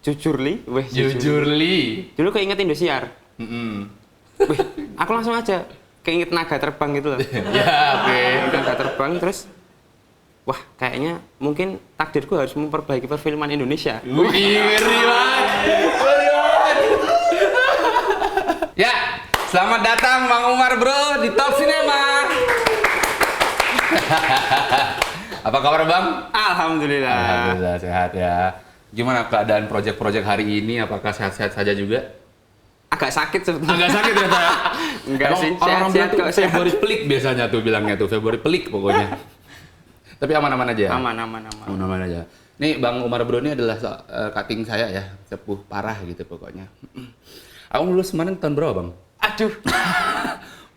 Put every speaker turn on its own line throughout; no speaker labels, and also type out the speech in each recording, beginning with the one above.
Jujurli, weh
Jujurli.
Dulu keinget Indosiar. Wih, aku langsung aja keinget naga terbang gitu loh.
Ya, oke.
Naga terbang terus wah, kayaknya mungkin takdirku harus memperbaiki perfilman Indonesia.
Wih, ngeri banget. Ngeri banget. Ya, selamat datang Bang Umar Bro di Top Cinema. Apa kabar Bang?
Alhamdulillah.
Alhamdulillah sehat ya. Gimana keadaan proyek-proyek hari ini? Apakah sehat-sehat saja juga?
Agak sakit sebetulnya.
Agak sakit ya, Pak?
Enggak sih,
Orang
sehat
tuh
kok, sehat.
Februari pelik biasanya tuh bilangnya tuh, Februari pelik pokoknya. Tapi aman-aman aja.
Aman.
Aman-aman aja. Nih Bang Umar Bro ini adalah cutting saya ya, sepuh parah gitu pokoknya. Aku lulus kemarin tahun berapa Bang?
Aduh.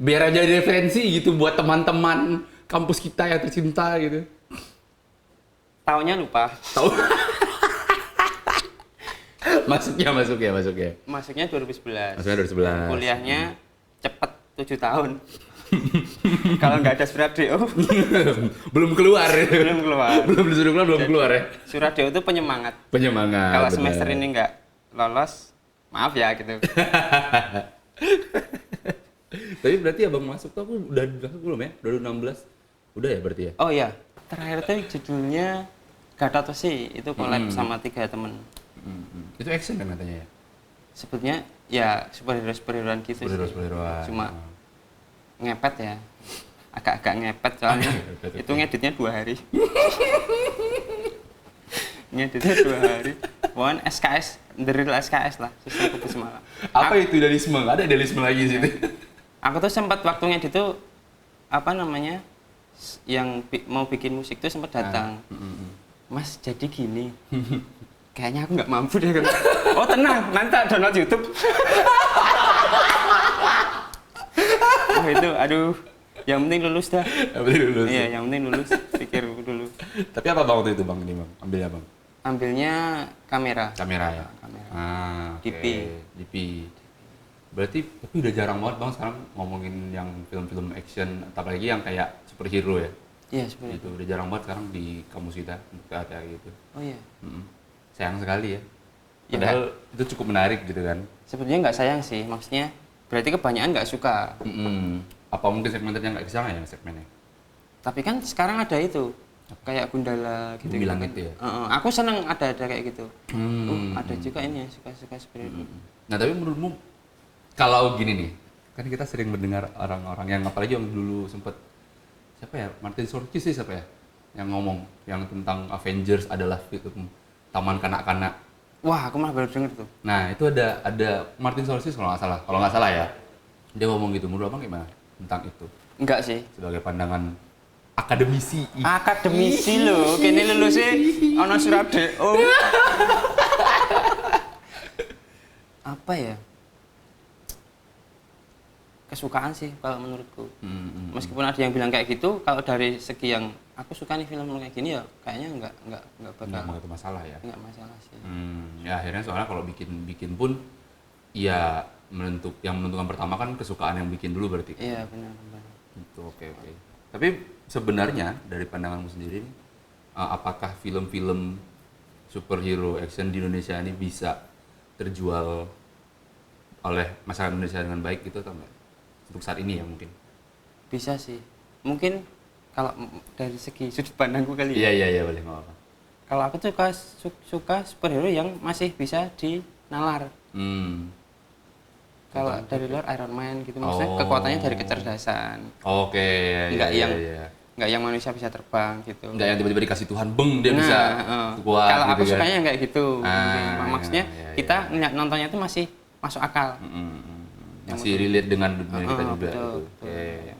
Biar aja referensi gitu buat teman-teman kampus kita yang tercinta gitu.
Tahunnya lupa.
Tahu? Masuknya.
Masuknya 2011.
Masuknya 2011.
Kuliahnya cepet 7 tahun. Kalau nggak ada surat DO,
Belum keluar.
belum
disuruh keluar, belum keluar ya.
Surat DO itu penyemangat.
Penyemangat.
Kalau
bener.
semester ini nggak lolos, maaf ya gitu.
Tapi berarti abang masuk tuh aku udah masuk belum ya? 2016. Udah ya berarti ya?
Oh iya, terakhir tuh judulnya Gatot sih, itu collab sama 3 temen.
Itu action kan katanya ya?
Sebetulnya ya superhero-superheroan gitu sih.
Superhero-superheroan.
Cuma ngepet ya. Agak-agak ngepet soalnya.
Ngepet,
Itu
oke.
ngeditnya 2 hari. Ngeditnya 2 hari. Pokoknya SKS, the real SKS lah, sistem kubus malam.
Apa itu idealisme? Ada idealisme lagi di situ.
Aku tuh sempat waktu ngedit tuh apa namanya? Yang mau bikin musik tuh sempat datang. Mas, jadi gini. Kayaknya aku nggak mampu deh. Oh tenang, nanti tak download YouTube. Oh itu, aduh. Yang penting lulus dah.
Yang penting lulus.
Iya, yang penting lulus. Pikir dulu.
Tapi apa bang waktu itu bang? Ini bang, ambilnya bang?
Ambilnya kamera.
Kamera ya?
Kamera.
Oke.
DP.
DP. Berarti tapi udah jarang banget bang sekarang ngomongin yang film-film action, apalagi yang kayak superhero ya?
Iya, seperti itu.
Itu udah jarang banget sekarang di kamus kita kayak gitu.
Oh iya.
Sayang sekali ya.
Ya,
Padahal itu cukup menarik gitu kan.
Sebenarnya nggak sayang sih, maksudnya berarti kebanyakan nggak suka.
Apa mungkin segmennya nggak kesana ya segmennya?
Tapi kan sekarang ada itu, kayak Gundala gitu.
Bilang
kan.
gitu ya?
Aku seneng ada kayak gitu. Ada juga ini yang suka-suka seperti itu.
Nah tapi menurutmu kalau gini nih, kan kita sering mendengar orang-orang yang apalagi yang dulu sempet siapa ya, Martin Scorsese sih siapa ya, yang ngomong yang tentang Avengers adalah film taman kanak-kanak.
Wah, aku malah baru denger tuh.
Nah itu ada Martin Scorsese kalau nggak salah ya, dia ngomong gitu. Menurut abang gimana tentang itu
Enggak sih.
sebagai pandangan akademisi?
Akademisi loh, kini lulusnya ono surat DO. Apa ya? Kesukaan sih kalau menurutku. Meskipun ada yang bilang kayak gitu, kalau dari segi yang aku suka nih film kayak gini ya kayaknya enggak bakal.
Nggak mengerti masalah ya.
Enggak masalah sih.
Ya akhirnya soalnya kalau bikin pun ya yang menentukan pertama kan kesukaan yang bikin dulu berarti.
Iya, benar.
Gitu, oke. Tapi sebenarnya dari pandanganmu sendiri nih, apakah film-film superhero action di Indonesia ini bisa terjual oleh masyarakat Indonesia dengan baik gitu atau enggak? Untuk saat ini ya mungkin.
Bisa sih. Mungkin kalau dari segi sudut pandangku kali ya.
Iya boleh, nggak apa-apa.
Kalau aku tuh suka superhero yang masih bisa dinalar. Kalau dari luar Iron Man gitu, maksudnya kekuatannya dari kecerdasan.
Oke.
Nggak yang manusia bisa terbang gitu.
Nggak yang tiba-tiba dikasih Tuhan dia bisa kuat.
Kalau aku
gitu
sukanya
kan.
yang kayak gitu. Maksudnya
iya.
kita nontonnya tuh masih masuk akal.
Masih relate dengan dunia kita juga.
Betul,
gitu. Oke.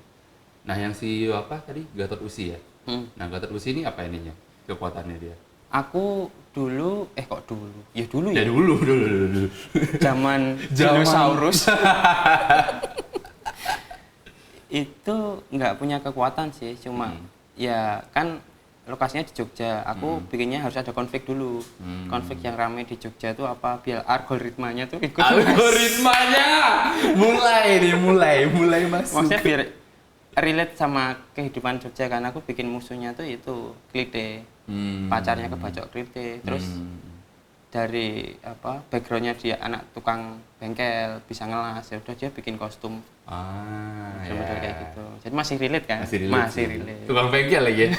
Nah yang si apa tadi Gatot Usi ya. Nah Gatot Usi ini apa ininya kekuatannya dia?
Aku dulu ya dulu
Ya
ya.
dulu.
Zaman dinosaurus. Itu nggak punya kekuatan sih, cuma ya kan lokasinya di Jogja. Aku bikinnya harus ada konflik dulu. Konflik yang ramai di Jogja itu apa? Biar algoritmanya tuh ikut.
Algoritmanya mulai masuk.
Maksudnya biar relate sama kehidupan Jogja kan. Aku bikin musuhnya tuh itu Klite. Pacarnya kebacok Klite. Terus dari apa backgroundnya dia anak tukang bengkel bisa ngelas, ya udah dia bikin kostum model kayak gitu. Jadi masih relate kan? Masih relate.
Tukang bengkel lagi ya.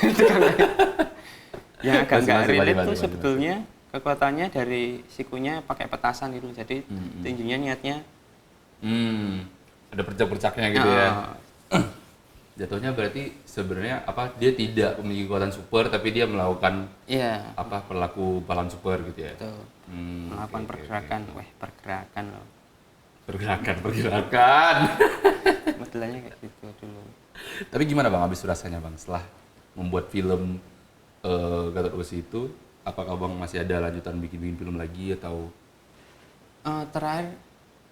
Yang agak nggak relate tuh
masih.
sebetulnya kekuatannya dari sikunya pakai petasan gitu. Jadi tinjunya niatnya
Ada percak-percaknya gitu ya.
uh,
Jatuhnya berarti sebenarnya apa dia tidak memiliki kekuatan super tapi dia melakukan
iya
apa perilaku pahlawan super gitu ya.
betul.
Oke,
Melakukan
oke,
pergerakan,
oke.
pergerakan loh.
Pergerakan.
Modelannya kayak gitu dulu.
Tapi gimana Bang habis rasanya Bang setelah membuat film Gatot Kaca itu, apakah Bang masih ada lanjutan bikin film lagi atau
Terakhir,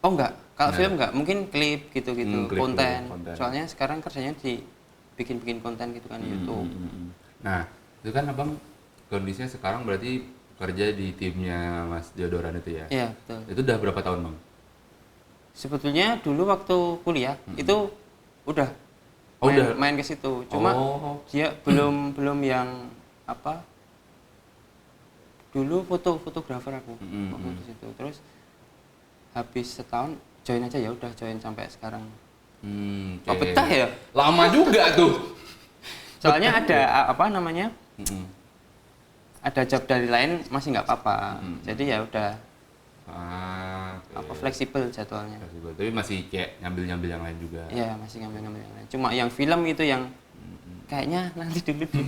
oh enggak, kalau
Nggak
film enggak, mungkin klip gitu-gitu,
Klip,
konten.
konten.
Soalnya sekarang kerjanya di bikin konten gitu kan YouTube.
Nah, itu kan Abang kondisinya sekarang berarti kerja di timnya Mas Diodoran itu ya.
Iya betul.
Itu udah berapa tahun Bang?
Sebetulnya dulu waktu kuliah itu udah
Oh,
main,
udah.
main ke situ. Cuma
Oh.
dia belum yang apa? Dulu fotografer aku waktu di situ. Terus habis setahun join aja, ya udah join sampai sekarang.
Oke.
Oh, betah ya?
Lama juga tuh.
Soalnya ada apa namanya?
Mm-mm.
Ada job dari lain masih nggak apa-apa. Jadi ya udah
Oke.
apa fleksibel jadwalnya.
Fleksibel. Tapi masih kayak nyambil-nyambil yang lain juga.
Iya, masih ngambil yang lain. Cuma yang film itu yang kayaknya nanti dulu deh.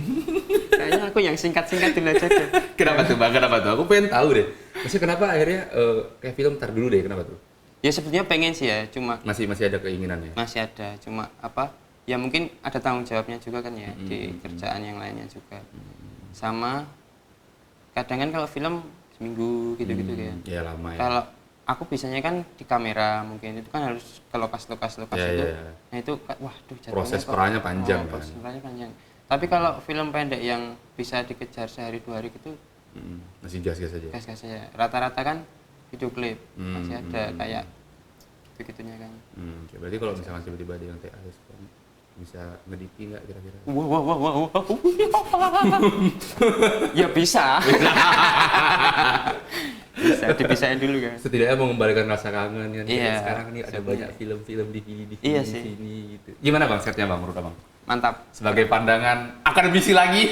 Kayaknya aku yang singkat-singkat dulu aja deh.
Kenapa tuh Bang? Kenapa tuh? Aku pengen tahu deh. Maksudnya kenapa akhirnya kayak film tar dulu deh, kenapa tuh?
Ya sebetulnya pengen sih ya, cuma
Masih ada keinginan ya?
masih ada. Cuma apa? Ya mungkin ada tanggung jawabnya juga kan ya di kerjaan yang lainnya juga. Sama kadang kan kalau film seminggu gitu-gitu kan.
Ya lama ya.
Kalau aku biasanya kan di kamera, mungkin itu kan harus ke lokasi-lokasi
Ya,
itu.
ya.
Nah itu waduh jadwalnya
Proses
kok-
perannya panjang kan?
proses perannya panjang. Tapi kalau film pendek yang bisa dikejar sehari 2 hari gitu
Masih gas-gas aja.
gas-gas aja. Rata-rata kan video klip masih ada kayak begitunya kan.
Oke, berarti kalau misalkan tiba-tiba ada yang TA sekarang bisa ngedipi nggak kira-kira?
Wah. Ya bisa. Bisa dipisahin dulu kan.
Setidaknya mengembalikan rasa kangen kan.
Iya,
Sekarang nih ada
sebenarnya.
banyak film-film di
Iya
sini,
sih.
sini gitu. Gimana Bang setnya Bang menurut Abang?
Mantap.
Sebagai pandangan akademisi lagi.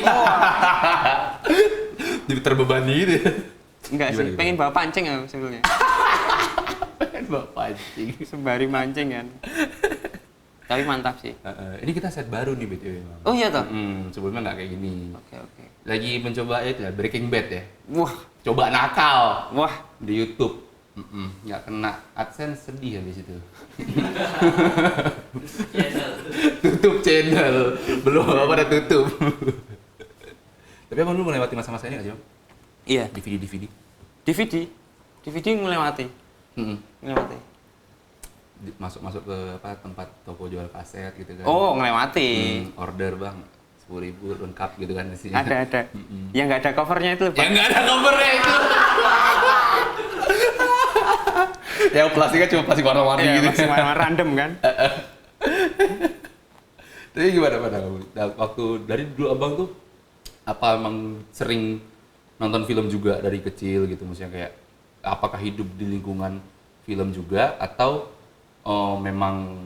Jadi terbebani gitu.
Enggak sih,
Gimana?
pengen bawa pancing aku sebetulnya.
Bapak pancing.
Sembari mancing kan. Tapi mantap sih.
Ini kita set baru nih BTW Bang.
Oh iya toh?
Sebelumnya nggak kayak gini.
Oke.
Lagi mencoba itu ya, Breaking Bad ya.
Wah,
Coba nakal
wah.
di YouTube. Nggak kena AdSense, sedih habis itu. Tutup channel. Belum apa udah tutup. Tapi Abang dulu melewati masa-masa ini nggak sih Bang?
Iya,
DVD.
DVD melewati. Melewati.
Masuk ke apa tempat toko jual kaset gitu kan.
Oh, melewati.
Order Bang 10.000 lengkap gitu kan isinya.
Ada. Yang nggak ada covernya itu loh, Pak.
Yang nggak ada covernya itu. Yang plastiknya cuma plastik warna-warni
Iya,
gitu.
masih warna random kan.
Tapi gimana waktu dari dulu Abang tuh apa emang sering nonton film juga dari kecil gitu, maksudnya kayak apakah hidup di lingkungan film juga atau memang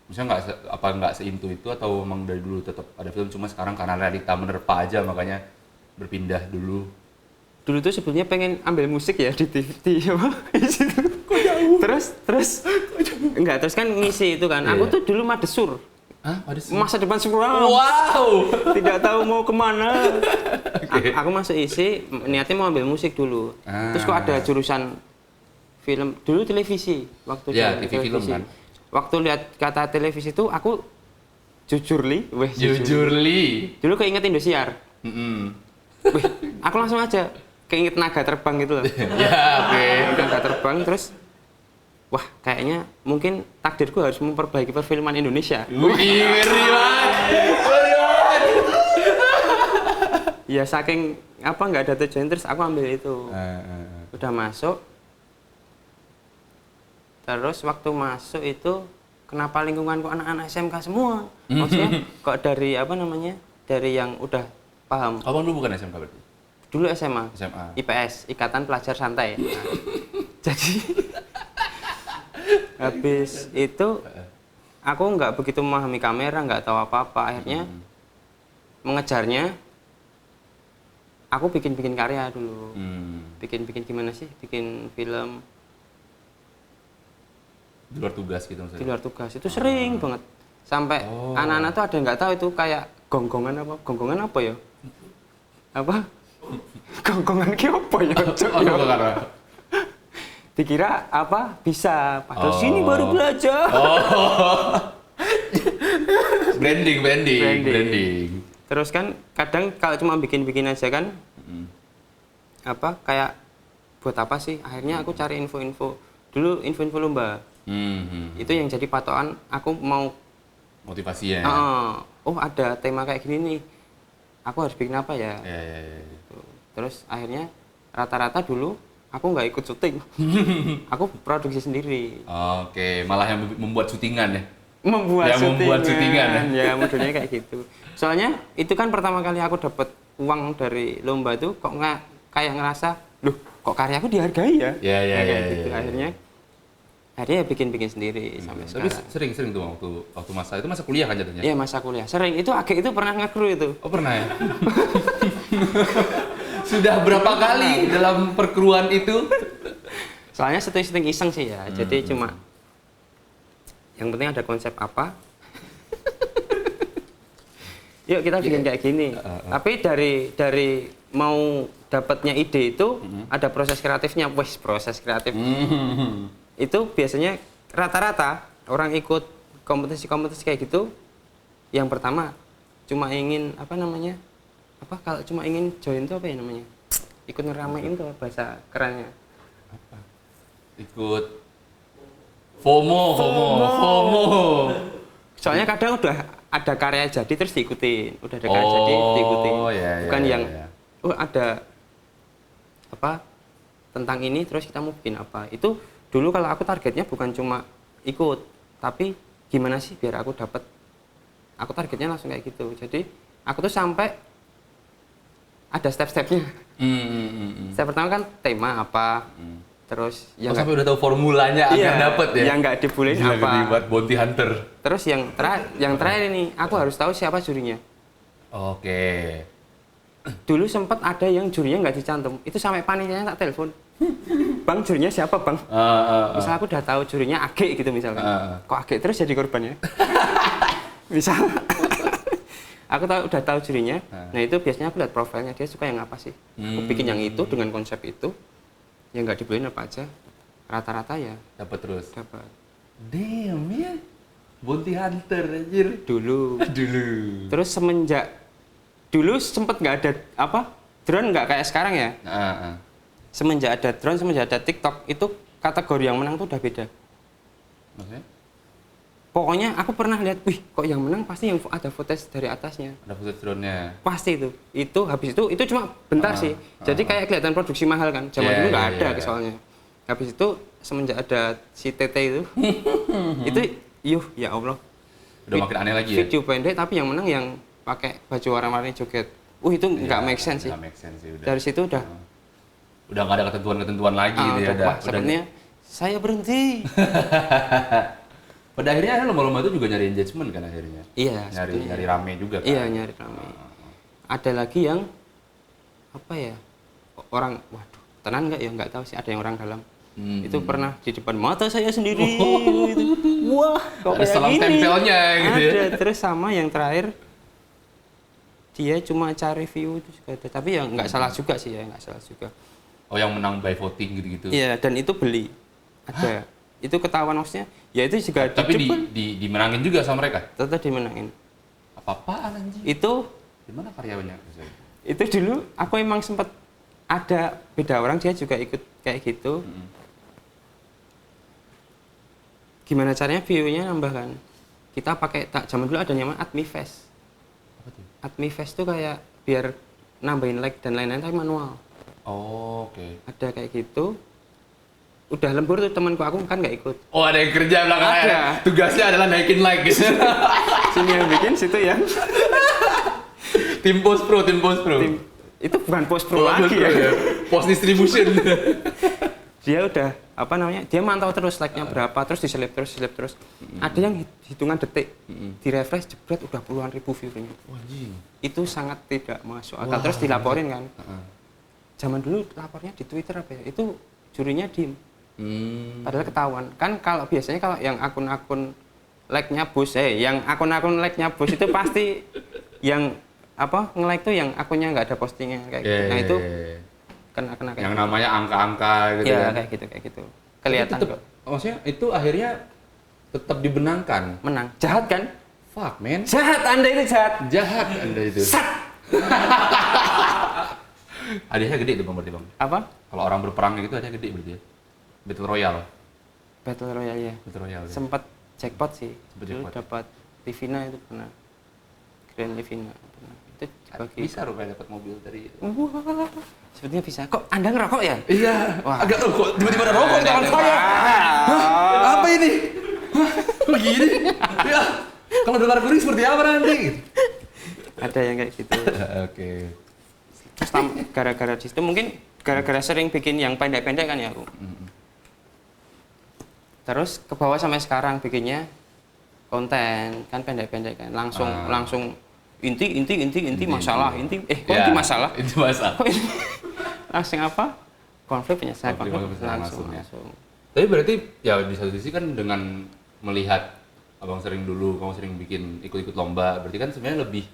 misalnya nggak seintu itu atau memang dari dulu tetap ada film cuma sekarang karena realita menerpa aja makanya berpindah dulu.
Dulu tuh sebetulnya pengen ambil musik ya di TV apa di situ. Terus enggak, terus kan ngisi itu kan. Aku
Iya.
tuh dulu madesur.
Hah? Ada sih?
Masa depan suram.
Wow.
Tidak tahu mau kemana.
Oke.
Aku masuk isi, niatnya mau ambil musik dulu. Terus kok ada jurusan film, dulu televisi waktu
Ya,
di
TV film kan.
Waktu lihat kata televisi itu aku jujur
Jujur li.
dulu keinget Indosiar. Wih, aku langsung aja keinget naga terbang gitu loh.
Ya, oke.
Naga terbang terus wah, kayaknya mungkin takdirku harus memperbaiki perfilman Indonesia.
Wih, ngeri banget.
Ya saking apa nggak ada tujuan terus aku ambil itu. Udah masuk. Terus waktu masuk itu kenapa lingkunganku anak-anak SMK semua? Maksudnya kok dari apa namanya? Dari yang udah paham.
Abang dulu bukan SMK berarti?
dulu SMA.
SMA.
IPS, Ikatan Pelajar Santai. Nah, jadi habis itu aku nggak begitu memahami kamera, nggak tahu apa-apa. Akhirnya mengejarnya, aku bikin karya dulu. Bikin gimana sih? Bikin film
Di luar tugas gitu maksudnya?
di luar tugas. Itu sering banget. Sampai anak-anak tuh ada yang nggak tahu itu kayak gonggongan apa ya? Apa? Gonggongan ki apa ya? Cok, ya?
Karena
Dikira apa? Bisa. Padahal sini baru belajar.
Branding.
Terus kan kadang kalau cuma bikin aja kan apa kayak buat apa sih? Akhirnya aku cari info-info. Dulu info-info lomba. Itu yang jadi patokan aku mau
motivasinya.
Oh, ada tema kayak gini nih. Aku harus bikin apa ya?
Ya.
Gitu. Terus akhirnya rata-rata dulu aku nggak ikut syuting. Aku produksi sendiri.
Oke, malah yang membuat syutingan ya.
Membuat
syutingan ya.
Ya, modelnya kayak gitu. Soalnya itu kan pertama kali aku dapat uang dari lomba itu kok nggak kayak ngerasa, loh kok karyaku dihargai ya? Kayak gitu. Akhirnya bikin sendiri sampai
Tapi
sekarang.
sering tuh waktu masa kuliah kan jatuhnya?
Iya, masa kuliah. Sering itu agak itu pernah nge-crew itu.
Oh, pernah ya? Sudah berapa kali dalam perkruan itu?
Soalnya syuting iseng sih ya. Jadi cuma yang penting ada konsep apa. Yuk kita bikin kayak gini. Tapi dari mau dapatnya ide itu ada proses kreatifnya. Wes, proses kreatif. Itu biasanya rata-rata orang ikut kompetisi kayak gitu. Yang pertama cuma ingin kalau cuma ingin join itu apa ya namanya? Ikut ngeramein tuh bahasa kerennya.
Apa? Ikut FOMO.
Soalnya kadang udah ada karya jadi terus diikutin, udah ada karya jadi diikutin. Bukan yang ada apa tentang ini terus kita mau bikin apa. Itu dulu kalau aku targetnya bukan cuma ikut, tapi gimana sih biar aku dapat. Aku targetnya langsung kayak gitu. Jadi aku tuh sampai ada step-stepnya. Step pertama kan tema apa, terus yang
sampai udah tahu formulanya agar dapet ya.
Yang nggak dibully apa.
Buat bounty hunter.
Terus yang terakhir ini aku harus tahu siapa jurinya.
Oke.
Dulu sempat ada yang jurinya nggak dicantum, itu sampai panitianya tak telepon. Bang, jurinya siapa bang? Misal aku udah tahu jurinya Age gitu misalkan. Kok Age terus jadi korbannya? Misal aku udah tahu jurinya. Nah itu biasanya aku lihat profilnya dia suka yang apa sih. Aku bikin yang itu dengan konsep itu. Yang nggak dibeliin apa aja. Rata-rata ya.
Dapat terus.
Dapat.
Damn ya. Bounty hunter anjir.
Dulu. Terus semenjak dulu sempet nggak ada drone nggak kayak sekarang ya. Semenjak ada drone, semenjak ada TikTok itu kategori yang menang tuh udah beda.
Maksudnya?
Pokoknya aku pernah lihat, wih kok yang menang pasti yang ada footage dari atasnya.
Ada footage drone-nya.
Pasti itu. Itu habis itu cuma bentar sih. Jadi kayak kelihatan produksi mahal kan. Zaman dulu nggak ada soalnya. Habis itu semenjak ada si TT itu, itu ya Allah.
Udah makin aneh lagi ya.
Video pendek tapi yang menang yang pakai baju warna-warni joget. Itu nggak make sense sih.
Nggak make sense sih udah.
Dari situ udah
nggak ada ketentuan lagi gitu ya.
Sebenarnya saya berhenti.
Pada akhirnya lomba-lomba itu juga nyari engagement kan akhirnya.
Iya.
Nyari rame juga kan.
Iya, nyari rame. Ada lagi yang apa ya? Orang, waduh, tenan nggak ya? Nggak tahu sih. Ada yang orang dalam. Itu pernah di depan mata saya sendiri. Gitu. Wah, kok
ada salam tempelnya gitu ya.
Ada. Terus sama yang terakhir dia cuma cari view itu juga ada. Tapi ya nggak salah juga sih ya, nggak salah juga.
Oh, yang menang by voting gitu-gitu.
Iya, dan itu beli. Ada. Itu ketahuan maksudnya. Ya itu juga
tapi dimenangin juga sama mereka.
Tetap dimenangin.
Apa-apaan anjing?
Itu
di mana karyanya?
Itu dulu aku emang sempat ada beda orang dia juga ikut kayak gitu. Gimana caranya view-nya nambahkan? Kita pakai zaman dulu ada namanya AdmiFest.
Apa tuh?
AdmiFest tuh kayak biar nambahin like dan lain-lain tapi manual.
Oh, oke.
Ada kayak gitu. Udah lembur tuh temanku, aku kan nggak ikut.
Oh, ada yang kerja belakangnya.
Ada.
Tugasnya adalah naikin like gitu.
Sini yang bikin, situ ya.
Tim post pro.
itu bukan post pro lagi ya.
Post distribution.
Dia udah dia mantau terus like-nya berapa, terus diselip terus. Ada yang hitungan detik, di refresh jebret udah puluhan ribu view-nya. Itu sangat tidak masuk akal. Terus dilaporin kan. Zaman dulu lapornya di Twitter apa ya? Itu jurinya diem. Padahal ketahuan. Kan kalau biasanya kalau yang akun-akun like-nya bos, yang akun-akun like-nya bos itu pasti yang nge-like tuh yang akunnya nggak ada postingan kayak gitu. Nah itu kena kayak
yang
gitu.
namanya angka-angka gitu
ya,
kan.
kayak gitu. Kelihatan kok.
Maksudnya itu akhirnya tetap dibenangkan.
Menang. Jahat kan?
Fuck, man.
Jahat, Anda itu jahat.
Jahat Anda itu.
Sat.
Hadiahnya gede tuh Bang berarti Bang.
Apa?
Kalau orang berperang gitu hadiahnya gede berarti ya. Battle Royale.
Battle Royale ya.
Battle Royale. Ya.
Sempat jackpot sih.
Sempet
Dulu
jackpot.
dapat Livina itu pernah. Grand Livina pernah. Itu bagi
Bisa rupanya dapat mobil dari
Wah, sepertinya bisa. Kok Anda ngerokok ya?
Iya.
Wah.
Agak kok tiba-tiba ada rokok di tangan saya. Hah? Apa ini? Hah? Kok gini? Ya. Kalau dolar kuning seperti apa nanti?
Ada yang kayak gitu.
Oke.
Terus gara-gara di situ mungkin gara-gara sering bikin yang pendek-pendek kan ya aku. Terus ke bawah sampai sekarang bikinnya konten kan pendek-pendek kan langsung inti masalah inti masalah
Inti masalah.
kok ini langsung konflik penyelesaian
Konflik
langsung.
Tapi berarti ya di satu sisi kan dengan melihat abang sering dulu kamu sering bikin ikut-ikut lomba, berarti kan sebenarnya lebih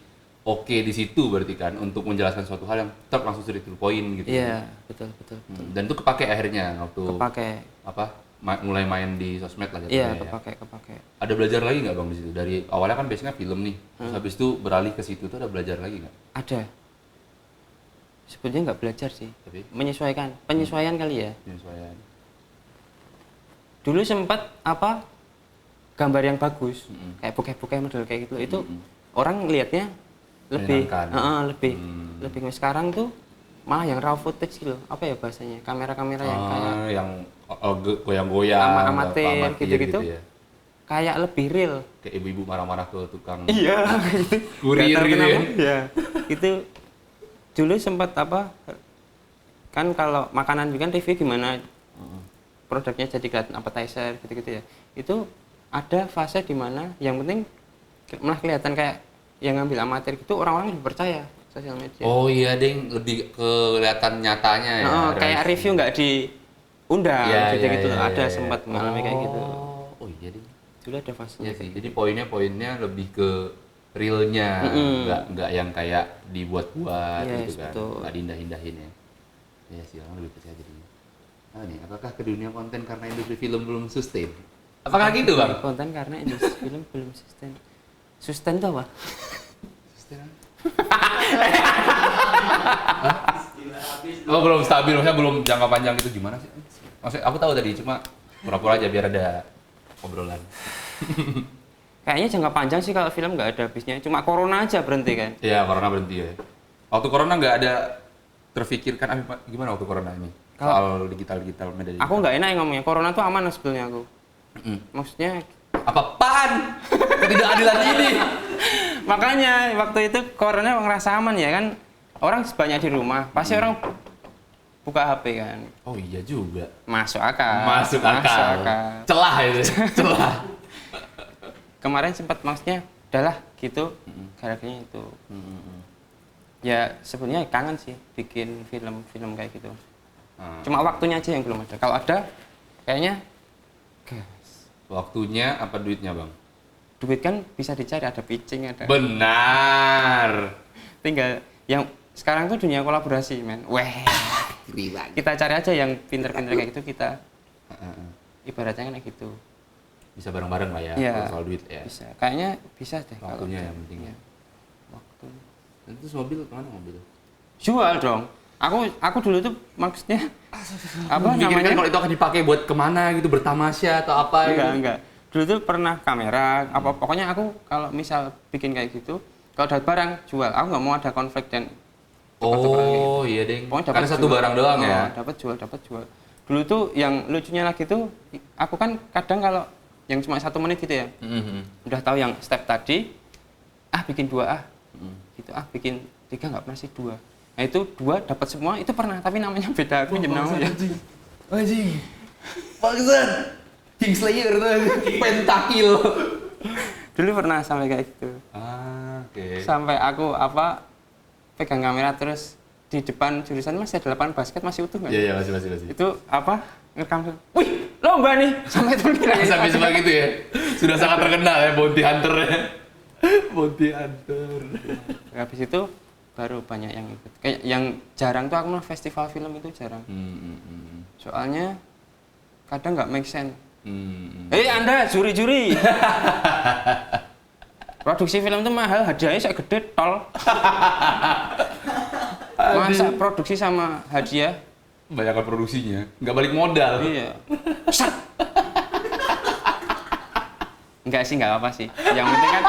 oke di situ berarti kan untuk menjelaskan suatu hal yang tetap langsung straight to the point gitu.
Iya, betul.
Dan itu kepake akhirnya waktu mulai main di sosmed lah
Iya,
ya.
kepake.
Ada belajar lagi nggak bang di situ? Dari awalnya kan biasanya film nih, terus habis itu beralih ke situ tuh ada belajar lagi nggak?
Ada. Sebetulnya nggak belajar sih.
Tapi
Penyesuaian kali ya.
penyesuaian.
Dulu sempat gambar yang bagus, kayak bokeh-bokeh model kayak gitu. Itu orang lihatnya lebih lebih sekarang tuh malah yang raw footage gitu. Apa ya bahasanya? Kamera-kamera yang kayak
yang goyang-goyang
amatir gitu-gitu.
Ya.
Kayak lebih real.
Kayak ibu-ibu marah-marah ke tukang
Iya,
kurir gitu ya.
Ya. Itu dulu sempat kan kalau makanan kan review gimana produknya jadi kelihatan appetizer gitu-gitu ya. Itu ada fase di mana yang penting malah kelihatan kayak yang ngambil amatir gitu orang-orang lebih percaya sosial media.
Oh iya ding, lebih kelihatan nyatanya ya.
Kayak review nggak diundang gitu-gitu. Ada
ya.
sempat mengalami kayak gitu.
Oh iya ding.
Dulu ada fasenya.
Iya sih. Jadi poinnya lebih ke realnya, nggak yang kayak dibuat-buat
Yes,
gitu kan,
betul.
nggak diindah-indahin ya. Iya sih, orang lebih percaya jadinya. Nah nih, apakah ke dunia konten karena industri film belum sustain? Apakah gitu bang?
Konten karena industri film belum sustain. Sustain itu apa?
Sustain? Oh belum stabil, maksudnya belum jangka panjang itu gimana sih? Maksudnya aku tahu tadi, cuma pura-pura aja biar ada obrolan.
Kayaknya jangka panjang sih kalau film nggak ada habisnya. Cuma corona aja berhenti kan?
Iya, corona berhenti ya. Waktu corona nggak ada terfikirkan gimana waktu corona ini? Soal digital media.
Aku nggak enak yang ngomongnya. Corona tuh aman sebetulnya aku. Maksudnya
Apaan? Ketidakadilan ini.
makanya waktu itu corona ngerasa aman ya kan. Orang banyak di rumah, pasti orang buka HP kan.
Oh iya juga.
Masuk akal.
Masuk akal. Celah itu. Celah.
Kemarin sempat maksudnya udahlah gitu gara-garanya itu. Ya sebenarnya kangen sih bikin film kayak gitu. Cuma waktunya aja yang belum ada. Kalau ada kayaknya gas.
Waktunya apa duitnya, Bang?
Duit kan bisa dicari, ada pitching, ada.
Benar.
Tinggal yang sekarang tuh dunia kolaborasi, men. Weh. Kita cari aja yang pinter-pinter kayak gitu kita. Ibaratnya kan kayak gitu.
Bisa bareng-bareng lah ya,
Iya,
soal duit ya.
Bisa. Kayaknya bisa deh.
Waktunya yang penting.
Ya. Waktu.
Dan terus mobil kemana mobil?
Jual dong. Aku dulu tuh maksudnya apa namanya?
Kalau itu akan dipakai buat kemana gitu, bertamasya atau apa?
Enggak. Dulu tuh pernah kamera, pokoknya aku kalau misal bikin kayak gitu, kalau dapat barang jual. Aku nggak mau ada konflik dan
oh iya deh. Karena satu barang doang ya.
Dapat jual. Dulu tuh yang lucunya lagi tuh, aku kan kadang kalau yang cuma 1 menit gitu ya, udah tahu yang step tadi, bikin 2 gitu, bikin 3 nggak pernah sih 2. Nah Nah itu 2 dapat semua itu pernah, tapi namanya beda, aku pinjam nama ya.
Anjing. Bangsat. Kingslayer tuh, Pentakill.
Dulu pernah sampai kayak gitu.
Oke.
Sampai aku pegang kamera terus di depan jurusan masih ada lapangan basket masih utuh nggak?
Iya, masih.
Itu ngerekam. Wih, lomba nih sampai itu.
Sampai seperti itu ya. Sudah sangat terkenal ya bounty hunter ya. Bounty hunter.
Habis itu baru banyak yang ikut. Kayak yang jarang tuh aku festival film itu jarang. Soalnya kadang nggak make sense. Anda juri-juri. Produksi film tuh mahal, hadiahnya saya gede tol. Masa produksi sama hadiah?
Banyak produksinya, nggak balik modal.
Iya. Enggak sih, nggak apa sih. Yang penting kan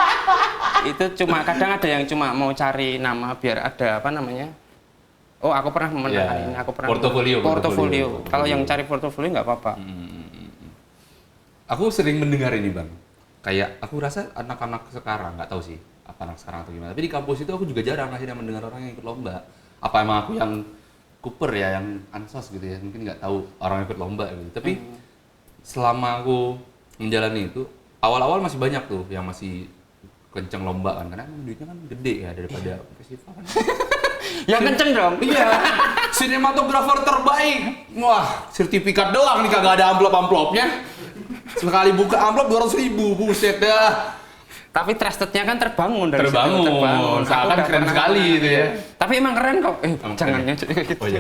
itu cuma kadang ada yang cuma mau cari nama biar ada apa namanya. Oh, aku pernah memenangkan ini, aku pernah. Portofolio. Kalau yang cari portofolio nggak apa-apa.
Aku sering mendengar ini Bang. Kayak aku rasa anak-anak sekarang nggak tahu sih apa anak sekarang atau gimana. Tapi di kampus itu aku juga jarang akhirnya mendengar orang yang ikut lomba. Apa emang aku yang kuper ya, yang ansos gitu ya, mungkin nggak tahu orang yang ikut lomba gitu. Tapi selama aku menjalani itu, awal-awal masih banyak tuh yang masih kenceng lomba kan, karena duitnya kan gede ya daripada festival kan.
Yang kenceng dong.
Iya, sinematografer terbaik. Wah, sertifikat doang nih kagak ada amplop-amplopnya. Sekali buka amplop 200.000, buset dah.
Tapi trustednya kan terbangun dari
Terbangun.
situ.
Seakan keren sekali itu ya.
Tapi emang keren kok. Jangan ngejek gitu.
Oh iya.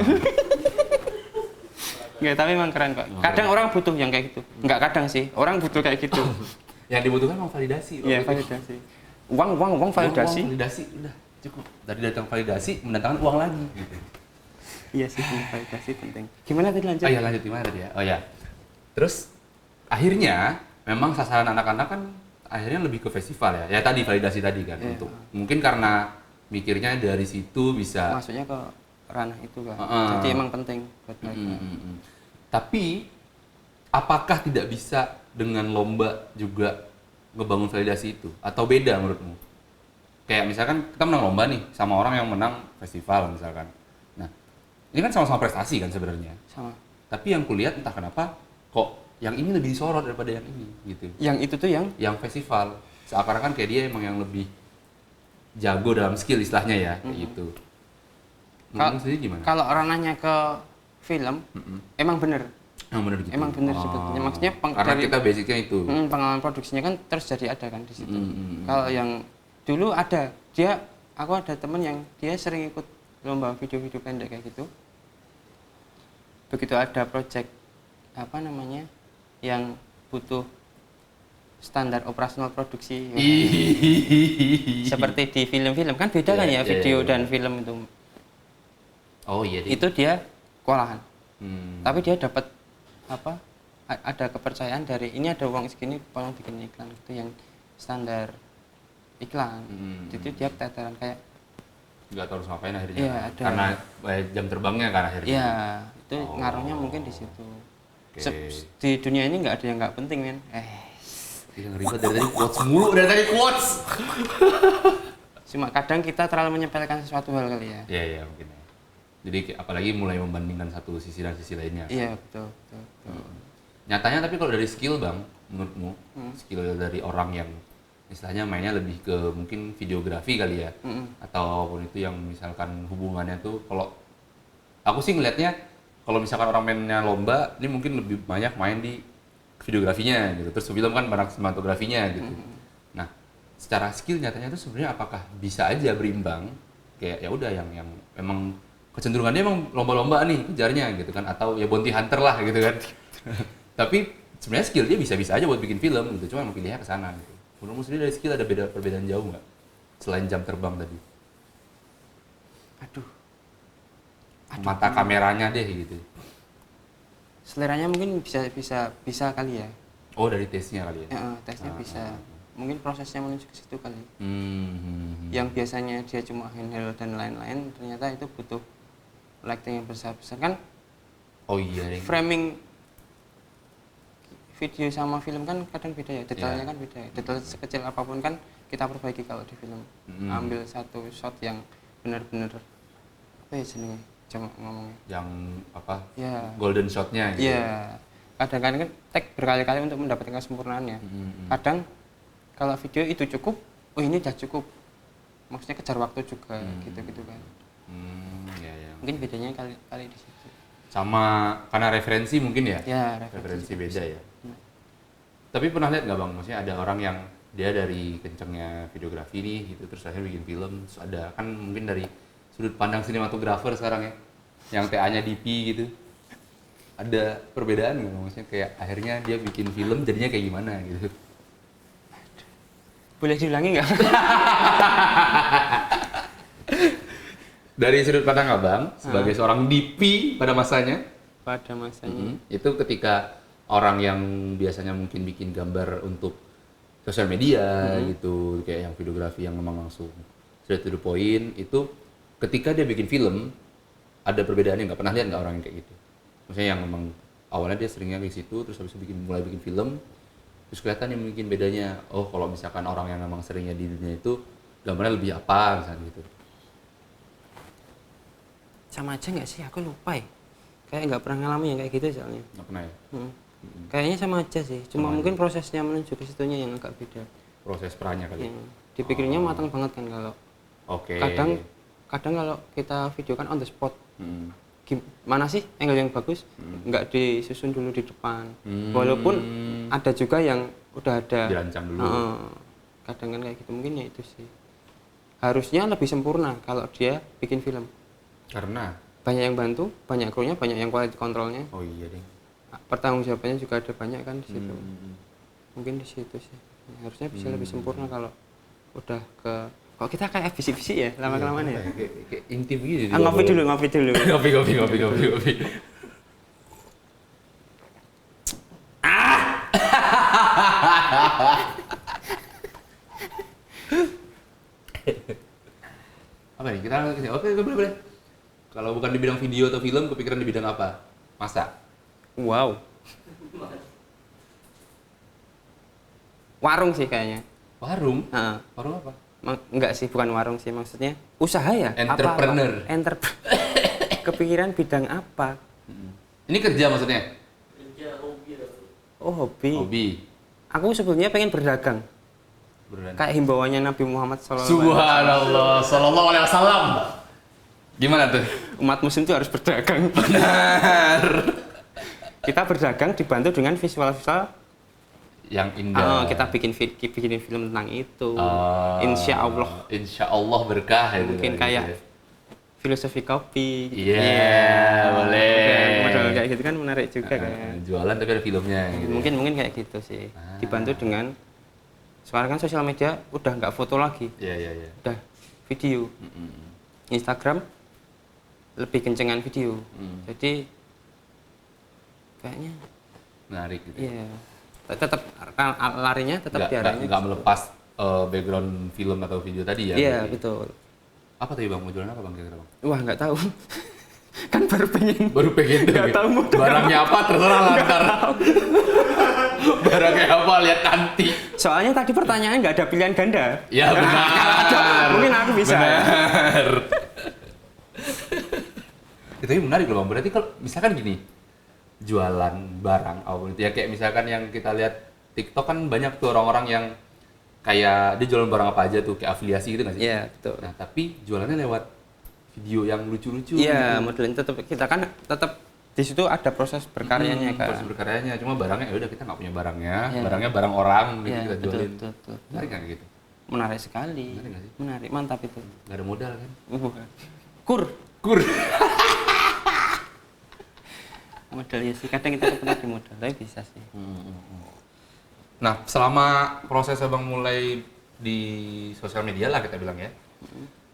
Nggak, tapi emang keren kok. Kadang orang butuh yang kayak gitu. Nggak kadang sih, orang butuh kayak gitu.
Yang dibutuhkan memang validasi.
Iya, validasi. Uang validasi.
Uang, validasi, udah cukup. Dari datang validasi, mendatangkan uang lagi. Gitu.
Iya sih, validasi penting. Gimana tadi lanjut?
Oh iya, lanjut gimana tadi ya? Oh ya. Terus akhirnya memang sasaran anak-anak kan akhirnya lebih ke festival ya. Ya tadi validasi tadi kan untuk mungkin karena mikirnya dari situ bisa
masuknya ke ranah itu kan. Jadi emang penting buat mereka.
Tapi apakah tidak bisa dengan lomba juga ngebangun validasi itu atau beda menurutmu? Kayak misalkan kita menang lomba nih sama orang yang menang festival misalkan. Nah, ini kan sama-sama prestasi kan sebenarnya.
Sama.
Tapi yang kulihat entah kenapa kok yang ini lebih disorot daripada yang ini gitu.
Yang itu tuh yang
festival. Seakan-akan kayak dia emang yang lebih jago dalam skill istilahnya ya, kayak gitu. Menurut sendiri gimana?
Kalau ranahnya ke film, emang bener.
Emang bener gitu.
Emang bener sebetulnya. Maksudnya
karena kita basicnya itu.
Pengalaman produksinya kan terus jadi ada kan di situ. Kalau yang dulu aku ada temen yang dia sering ikut lomba video-video pendek kayak gitu. Begitu ada project apa namanya yang butuh standar operasional produksi seperti di film-film kan beda kan ya video dan film itu.
Oh iya.
Itu dia kewalahan. Tapi dia dapat apa? Ada kepercayaan dari ini ada uang segini, tolong bikin iklan itu yang standar iklan. Jadi dia teteran kayak
nggak tahu harus ngapain akhirnya.
Iya, ada.
Karena jam terbangnya kan akhirnya.
Iya, itu ngaruhnya mungkin di situ. Di dunia ini nggak ada yang nggak penting men.
Yang ribet dari tadi quotes mulu, dari tadi quotes.
Cuma kadang kita terlalu menyepelekan sesuatu hal kali ya.
Iya mungkin ya. Jadi apalagi mulai membandingkan satu sisi dan sisi lainnya.
Iya betul.
Nyatanya tapi kalau dari skill Bang, menurutmu skill dari orang yang istilahnya mainnya lebih ke mungkin videografi kali ya, ataupun itu yang misalkan hubungannya tuh kalau aku sih ngelihatnya kalau misalkan orang mainnya lomba, ini mungkin lebih banyak main di videografinya gitu. Terus film kan banyak sinematografinya gitu. Nah, secara skill nyatanya itu sebenarnya apakah bisa aja berimbang? Kayak ya udah yang memang kecenderungannya emang lomba-lomba nih kejarnya gitu kan, atau ya bounty hunter lah gitu kan. Tapi sebenarnya skill dia bisa-bisa aja buat bikin film gitu. Cuma mau pilihnya ke sana gitu. Menurutmu sendiri dari skill ada perbedaan jauh nggak? Selain jam terbang tadi?
Aduh,
mata kameranya deh gitu.
Seleranya mungkin bisa kali ya.
Oh dari tesnya kali ya?
Ya, tesnya bisa. Mungkin prosesnya menuju ke situ kali. Yang biasanya dia cuma handheld dan lain-lain, ternyata itu butuh lighting yang besar-besar kan.
Oh iya.
Framing video sama film kan kadang beda ya, detailnya kan beda ya. Detail sekecil apapun kan kita perbaiki kalau di film. Ambil satu shot yang benar-benar apa ya jenenge cuma ngomongnya
Yang apa?
ya
Golden shot-nya gitu.
ya kadang-kadang kan tag berkali-kali untuk mendapatkan kesempurnaannya. Kadang kalau video itu cukup, oh ini udah cukup, maksudnya kejar waktu juga gitu-gitu kan.
Ya, ya.
Mungkin bedanya kali di situ.
Sama karena referensi mungkin ya?
Ya
Referensi
juga
beda
bisa.
ya. Tapi pernah lihat nggak bang? Maksudnya ada orang yang dia dari kencengnya videografi nih gitu, terus akhirnya bikin film. Terus ada kan mungkin dari sudut pandang sinematografer sekarang ya, yang TA-nya DP gitu. Ada perbedaan nggak? Maksudnya kayak akhirnya dia bikin film jadinya kayak gimana gitu?
Boleh diulangi nggak?
Dari sudut pandang abang sebagai seorang DP pada masanya,
Pada masanya.
itu ketika orang yang biasanya mungkin bikin gambar untuk sosial media gitu, kayak yang videografi yang memang langsung straight to the point, itu ketika dia bikin film ada perbedaannya nggak? Pernah lihat nggak orang yang kayak gitu? Maksudnya yang memang awalnya dia seringnya di situ, terus habis itu mulai bikin film, terus kelihatan yang mungkin bedanya. Oh, kalau misalkan orang yang memang seringnya di dunia itu gambarnya lebih apa misalnya gitu.
Sama aja nggak sih? Aku lupa ya. Kayak nggak pernah ngalamin yang kayak gitu soalnya.
Nggak pernah ya?
Kayaknya sama aja sih. Cuma
Sama
mungkin prosesnya menuju ke situnya yang agak beda.
Proses perannya kali.
Ya, dipikirnya matang banget kan kalau
Oke.
kadang kalau kita video kan on the spot.
Hmm.
Mana sih angle yang bagus? Nggak disusun dulu di depan.
Hmm.
Walaupun ada juga yang udah ada.
Dirancang dulu.
Kadang kan kayak gitu. Mungkin ya itu sih. Harusnya lebih sempurna kalau dia bikin film.
Karena
Banyak yang bantu, banyak krunya, banyak yang quality controlnya.
oh iya deh.
Pertanggungjawabannya juga ada banyak kan di situ. Mungkin di situ sih. Harusnya bisa lebih sempurna kalau udah ke kok kita kayak visi-visi ya lama-kelamaan ya.
Kayak intim gitu.
Ngopi dulu.
Ngopi. Apa nih? Kita oke, boleh. Kalau bukan di bidang video atau film, kepikiran di bidang apa? Masak.
Wow. Warung sih kayaknya.
Warung?
Heeh.
Warung apa?
Enggak sih, bukan warung sih maksudnya. Usaha ya?
Entrepreneur.
Kepikiran bidang apa?
Ini kerja maksudnya?
Oh, hobi.
Hobi.
Aku sebelumnya pengen berdagang.
Beneran.
Kayak himbauannya Nabi Muhammad SAW.
Subhanallah, sallallahu alaihi wasallam. Gimana tuh?
Umat muslim itu harus berdagang.
Benar.
Kita berdagang dibantu dengan visual-visual.
Yang indah.
Kita bikin film tentang itu. Insya Allah
Allah berkah itu.
mungkin kayak filosofi kopi.
Iya, boleh.
Model kayak gitu kan menarik juga kan.
Jualan tapi ada filmnya gitu.
Mungkin kayak gitu sih. Dibantu dengan sekarang kan sosial media udah nggak foto lagi,
Iya.
udah video. Instagram lebih kencengan video. Jadi kayaknya
Menarik gitu.
iya. Tetap larinya tetap di arahnya.
Nggak melepas background film atau video tadi ya.
Iya,
berarti.
betul.
Apa tadi Bang? Mau jualan apa Bang kira-kira Bang?
Wah, nggak tahu. Kan baru pengen.
Tuh.
Nggak tahu modal
Barangnya apa terserah lah ntar. Barangnya apa lihat nanti.
Soalnya tadi pertanyaannya nggak ada pilihan ganda.
Ya benar.
Mungkin aku bisa.
Benar. Itu menarik loh Bang. Berarti kalau misalkan gini, jualan barang apapun itu ya kayak misalkan yang kita lihat TikTok kan banyak tuh orang-orang yang kayak dia jualan barang apa aja tuh kayak afiliasi gitu nggak sih?
Iya, betul.
Nah tapi jualannya lewat video yang lucu-lucu.
Iya,
gitu.
modelnya kita kan tetap di situ ada proses berkaryanya kan.
Proses berkaryanya, cuma barangnya ya udah kita nggak punya barangnya,
Iya.
barangnya barang orang gitu
Iya,
kita
betul,
jualin.
betul.
Menarik nggak kayak gitu?
Menarik sekali.
Menarik nggak sih?
Menarik, mantap itu.
Nggak ada modal kan?
Bukan. Kur. Modalnya sih kadang kita ketemu di modal, tapi bisa sih.
Nah, selama proses abang mulai di sosial media lah kita bilang ya,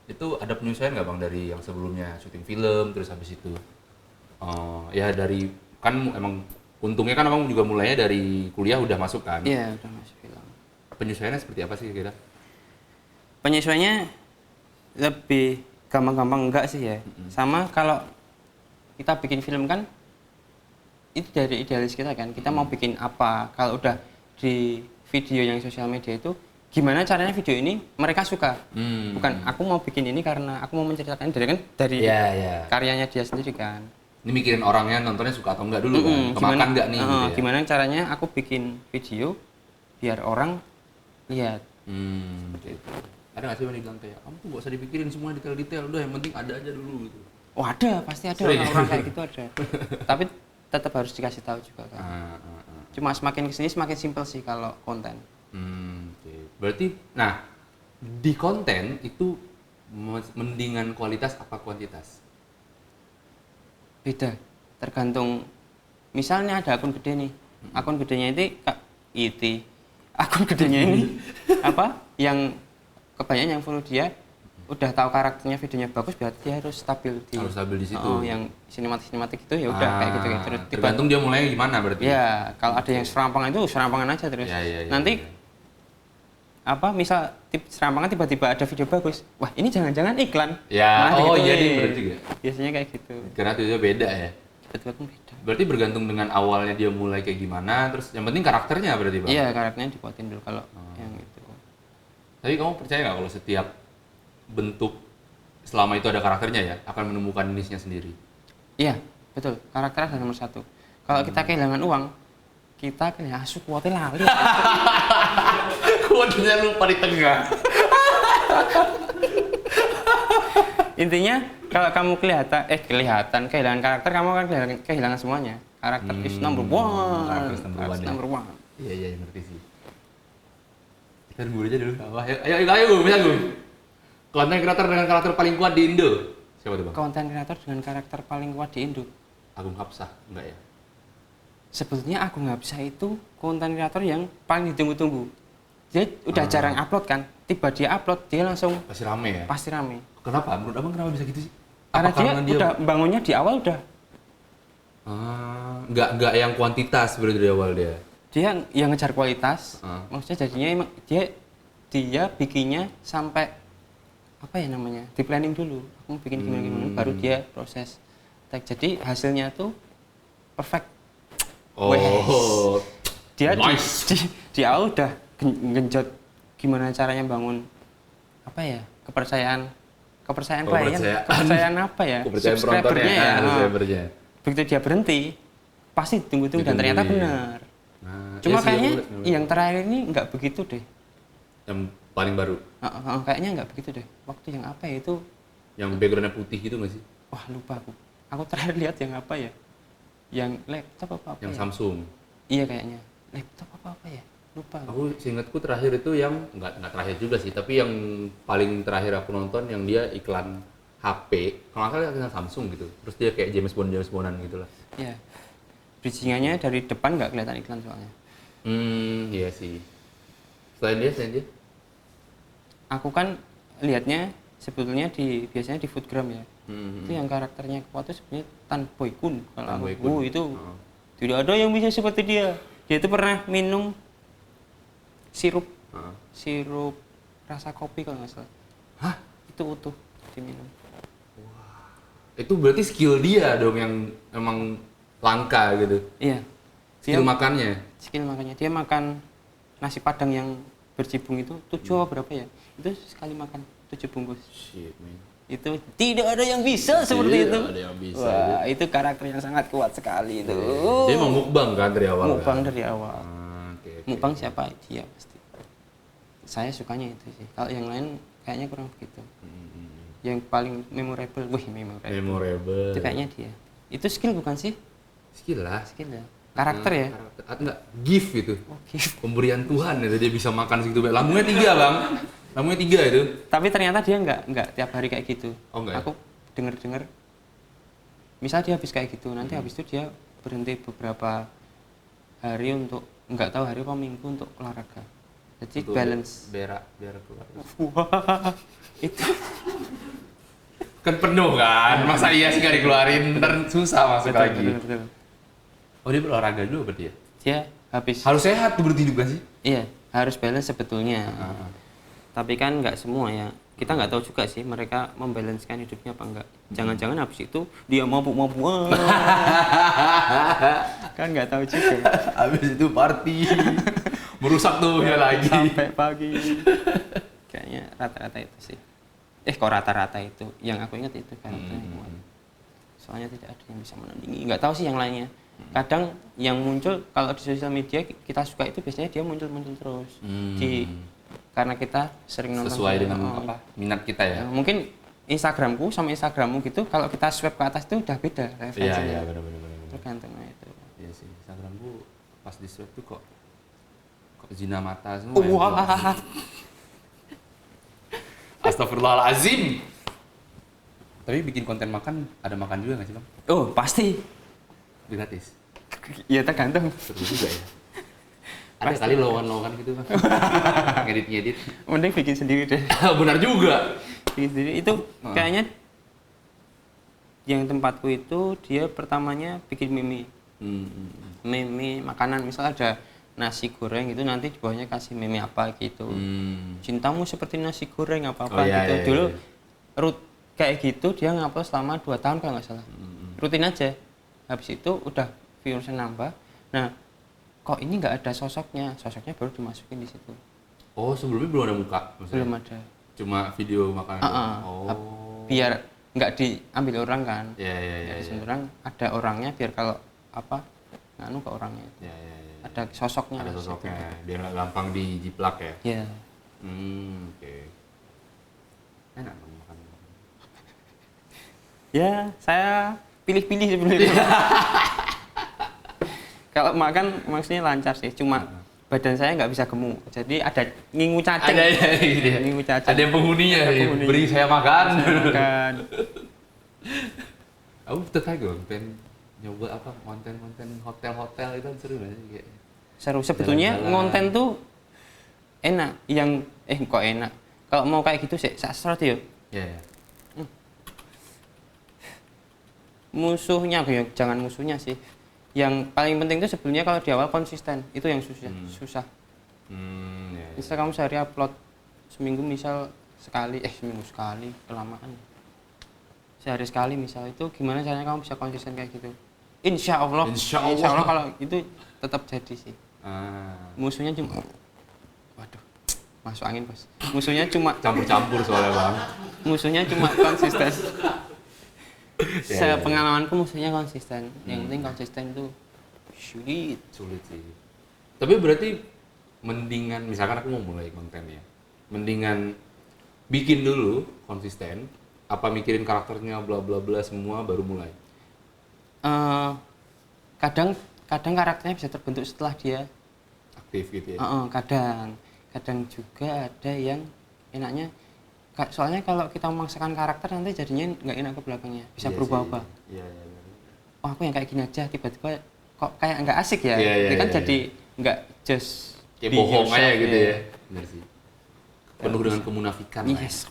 itu ada penyesuaian nggak bang dari yang sebelumnya syuting film, terus habis itu ya dari kan emang untungnya kan abang juga mulainya dari kuliah udah masuk kan?
Iya, udah masuk film.
Penyesuaiannya seperti apa sih kira?
Penyesuaiannya lebih gampang-gampang enggak sih ya. Sama kalau kita bikin film kan itu dari idealis kita kan. Kita mau bikin apa? Kalau udah di video yang sosial media itu gimana caranya video ini mereka suka. Bukan
Hmm.
aku mau bikin ini karena aku mau menceritakan dari
Iya, iya.
karyanya dia sendiri kan.
Ini mikirin orangnya nontonnya suka atau enggak dulu kan?
Mm-mm,
Kemakan enggak nih? Gitu ya?
Gimana caranya aku bikin video biar orang lihat.
Gitu. Ada nggak sih yang bilang kayak, kamu tuh gak usah dipikirin semua detail-detail, udah yang penting ada aja dulu gitu.
Oh ada, pasti ada
Sering.
orang-orang kayak gitu ada. Tapi tetap harus dikasih tahu juga kan. Cuma semakin kesini semakin simpel sih kalau konten.
Oke. Berarti, nah di konten itu mendingan kualitas apa kuantitas?
Beda, tergantung. Misalnya ada akun gede nih, akun gedenya akun gedenya ini apa? Yang kebanyakan yang follow dia udah tahu karakternya, videonya bagus, berarti dia harus stabil
di situ.
yang sinematik itu ya udah kayak gitu terus.
Tergantung dia mulai gimana berarti.
Ya, kalau ada yang serampangan itu serampangan aja terus.
Ya,
Nanti apa misal serampangan tiba-tiba ada video bagus, wah ini jangan-jangan iklan.
Ya,
Malah
oh
digituin.
iya ding bener juga.
Biasanya kayak gitu.
Karena itu beda ya.
Tiba-tiba kan beda.
Berarti bergantung dengan awalnya dia mulai kayak gimana, terus yang penting karakternya berarti Bang?
Iya, karakternya dikuatin dulu kalau yang itu.
Tapi kamu percaya nggak kalau setiap bentuk selama itu ada karakternya ya, akan menemukan niche-nya sendiri?
Iya, betul. Karakter adalah nomor satu. Kalau kita kehilangan uang, kita kehilangan kuotnya lali.
Kuatnya lupa di tengah.
Intinya kalau kamu kelihatan kehilangan karakter, kamu akan kehilangan semuanya. Karakter is number one.
Karakter is number one, ya.
number one.
Iya, ngerti sih. Kita dulu aja dulu. Ayo, bisa gue. Konten kreator dengan karakter paling kuat di Indo. Siapa tuh Bang?
Konten kreator dengan karakter paling kuat di Indo.
Agung Hapsah, enggak ya?
Sebetulnya aku nggak bisa itu konten kreator yang paling ditunggu-tunggu. Dia udah jarang upload kan, tiba dia upload dia langsung
Pasti rame ya?
pasti rame.
Kenapa? Menurut Abang kenapa bisa gitu sih?
Karena
Apa
dia udah bangunnya di awal udah.
Enggak yang kuantitas berarti dari awal dia.
Dia yang ngejar kualitas,
Ah.
maksudnya jadinya emang dia bikinnya sampai apa ya namanya, di planning dulu. Aku mau bikin gimana baru dia proses tag. Jadi hasilnya tuh perfect.
Oh,
Dia
nice.
di awal udah genjot gimana caranya bangun apa ya kepercayaan klien, kepercayaan apa ya,
kepercayaan
subscribernya
penontonnya,
ya.
subscribernya.
Begitu dia berhenti pasti tunggu-tunggu dan ternyata benar.
Nah,
Cuma
iya sih,
kayaknya
aku liat.
yang terakhir ini nggak begitu deh.
Yang paling baru,
Kayaknya nggak begitu deh. Waktu yang apa ya itu?
yang backgroundnya putih gitu nggak sih?
Wah lupa aku. Aku terakhir lihat yang apa ya? Yang laptop apa
Yang
ya?
Samsung.
Iya kayaknya. Laptop apa ya? Lupa.
Aku seingatku terakhir itu yang nggak terakhir juga sih, tapi yang paling terakhir aku nonton yang dia iklan HP, kalau nggak salah iklan Samsung gitu. Terus dia kayak James Bondan gitu lah.
Iya. Bridgingannya dari depan nggak kelihatan iklan soalnya.
Iya sih. Selain dia.
Aku kan lihatnya sebetulnya biasanya di Foodgram ya.
Hmm.
Itu yang karakternya kuat itu sebenarnya Tan Boy Kun. Kalau
Tan
aku,
Boy Kun.
itu tidak ada yang bisa seperti dia. Dia itu pernah minum sirup rasa kopi kalau nggak salah.
Hah?
Itu utuh diminum.
Itu berarti skill dia dong yang emang langka gitu.
Iya.
Skill makannya.
Skill makanya dia makan nasi padang yang berjibung itu 7 apa berapa ya? Itu sekali makan 7 bungkus.
Shit, man.
Itu tidak ada yang bisa seperti itu.
Tidak ada yang bisa.
Wah, itu karakter yang sangat kuat sekali itu.
Dia emang mukbang kan dari awal.
Mukbang
kan?
dari awal.
Oke.
Mukbang siapa? Dia pasti. Saya sukanya itu sih. Kalau yang lain kayaknya kurang begitu. Yang paling memorable,
Memorable.
itu kayaknya dia. Itu skill bukan sih?
Skill lah.
Skill ya. Karakter ya.
Atau enggak gift itu.
Oke.
Pemberian Tuhan itu dia bisa makan segitu banyak. Lambungnya 3 bang. Lambungnya 3 itu.
Tapi ternyata dia nggak tiap hari kayak gitu.
Oh, enggak ya?
Aku dengar. Misal dia habis kayak gitu, nanti habis itu dia berhenti beberapa hari untuk nggak tahu hari apa minggu untuk olahraga. Jadi
Untuk
balance.
biar keluar.
Wah, itu
Kan penuh kan. Masa iya sih nggak dikeluarin ntar susah masuk lagi.
betul.
Oh dia berolahraga dulu berarti ya?
Dia habis.
Harus sehat tuh berarti hidup kan sih?
Iya, harus balance sebetulnya. Tapi kan nggak semua ya. Kita nggak tahu juga sih mereka membalancekan hidupnya apa enggak. Jangan-jangan habis itu dia mabuk-mabuk. Kan nggak tahu juga.
Habis itu party. Merusak tubuhnya lagi.
Sampai pagi. Kayaknya rata-rata itu sih. Kok rata-rata itu? Yang aku ingat itu karakternya kuat. Soalnya tidak ada yang bisa menandingi. Nggak tahu sih yang lainnya. Kadang yang muncul kalau di sosial media kita suka itu biasanya dia muncul terus. Karena kita sering nonton
sesuai dengan minat kita ya.
Mungkin Instagramku sama Instagrammu gitu, kalau kita swipe ke atas itu udah beda referensinya.
Iya, benar.
Tergantung itu.
Iya sih, Instagramku pas di swipe tuh kok zina mata semua.
Wah.
Astagfirullahalazim. Tapi bikin konten makan, ada makan juga nggak sih, Bang?
Oh, pasti.
Gratis.
Iya, tergantung.
Seru juga ya. Ada kali lawan-lawan gitu, Bang. Ngedit.
Mending bikin sendiri deh.
Benar juga.
Bikin sendiri itu kayaknya yang tempatku itu dia pertamanya bikin meme. Meme makanan, misal ada nasi goreng gitu, nanti di bawahnya kasih meme apa gitu. Cintamu seperti nasi goreng apa-apa gitu. Dulu kayak gitu dia ngupload selama 2 tahun kalau nggak salah. Rutin aja. Habis itu udah viewersnya nambah. Nah, kok ini nggak ada sosoknya baru dimasukin di situ.
Oh, sebelumnya belum ada muka maksudnya?
Belum ada.
Cuma video makanan.
Biar nggak diambil orang kan.
Iya.
Orang ada orangnya biar kalau nganu ke orangnya.
Iya.
Ada sosoknya.
Ada sosoknya. Biar nggak gampang dijiplak ya.
Iya.
Oke. Enak makan.
Ya, saya pilih-pilih sebenarnya. Kalau makan maksudnya lancar sih, cuma badan saya nggak bisa gemuk. Jadi ada ngingu cacing. Ngingu cacing.
Ada yang penghuninya, beri saya makan. Aku tertarik loh, pengen nyoba konten-konten hotel-hotel itu seru nggak sih?
Seru sebetulnya. Konten tuh enak. Kok enak? Kalau mau kayak gitu sih, sastra tuh ya.
Iya.
Musuhnya, jangan musuhnya sih. Yang paling penting itu sebetulnya kalau di awal konsisten, itu yang susah. Misal kamu sehari upload seminggu misal sekali, seminggu sekali, kelamaan. Sehari sekali misal, itu gimana caranya kamu bisa konsisten kayak gitu? Insya Allah kalau itu tetap jadi sih. Musuhnya cuma, waduh, masuk angin bos. Musuhnya cuma
campur-campur soalnya Bang.
Musuhnya cuma konsisten. Pengalamanku musuhnya konsisten. Yang penting konsisten itu
sulit sih. Tapi berarti mendingan, misalkan aku mau mulai konten ya, mendingan bikin dulu konsisten, apa mikirin karakternya bla bla bla semua baru mulai?
Kadang karakternya bisa terbentuk setelah dia
aktif gitu ya.
Kadang juga ada yang enaknya. Soalnya kalau kita memaksakan karakter nanti jadinya nggak enak ke belakangnya, bisa berubah-ubah.
Iya.
Oh, aku yang kayak gini aja, tiba-tiba kok kayak nggak asik ya. Jadi nggak just
kayak bohong aja gitu ya. Benar sih. Penuh dengan kemunafikan.
Yes.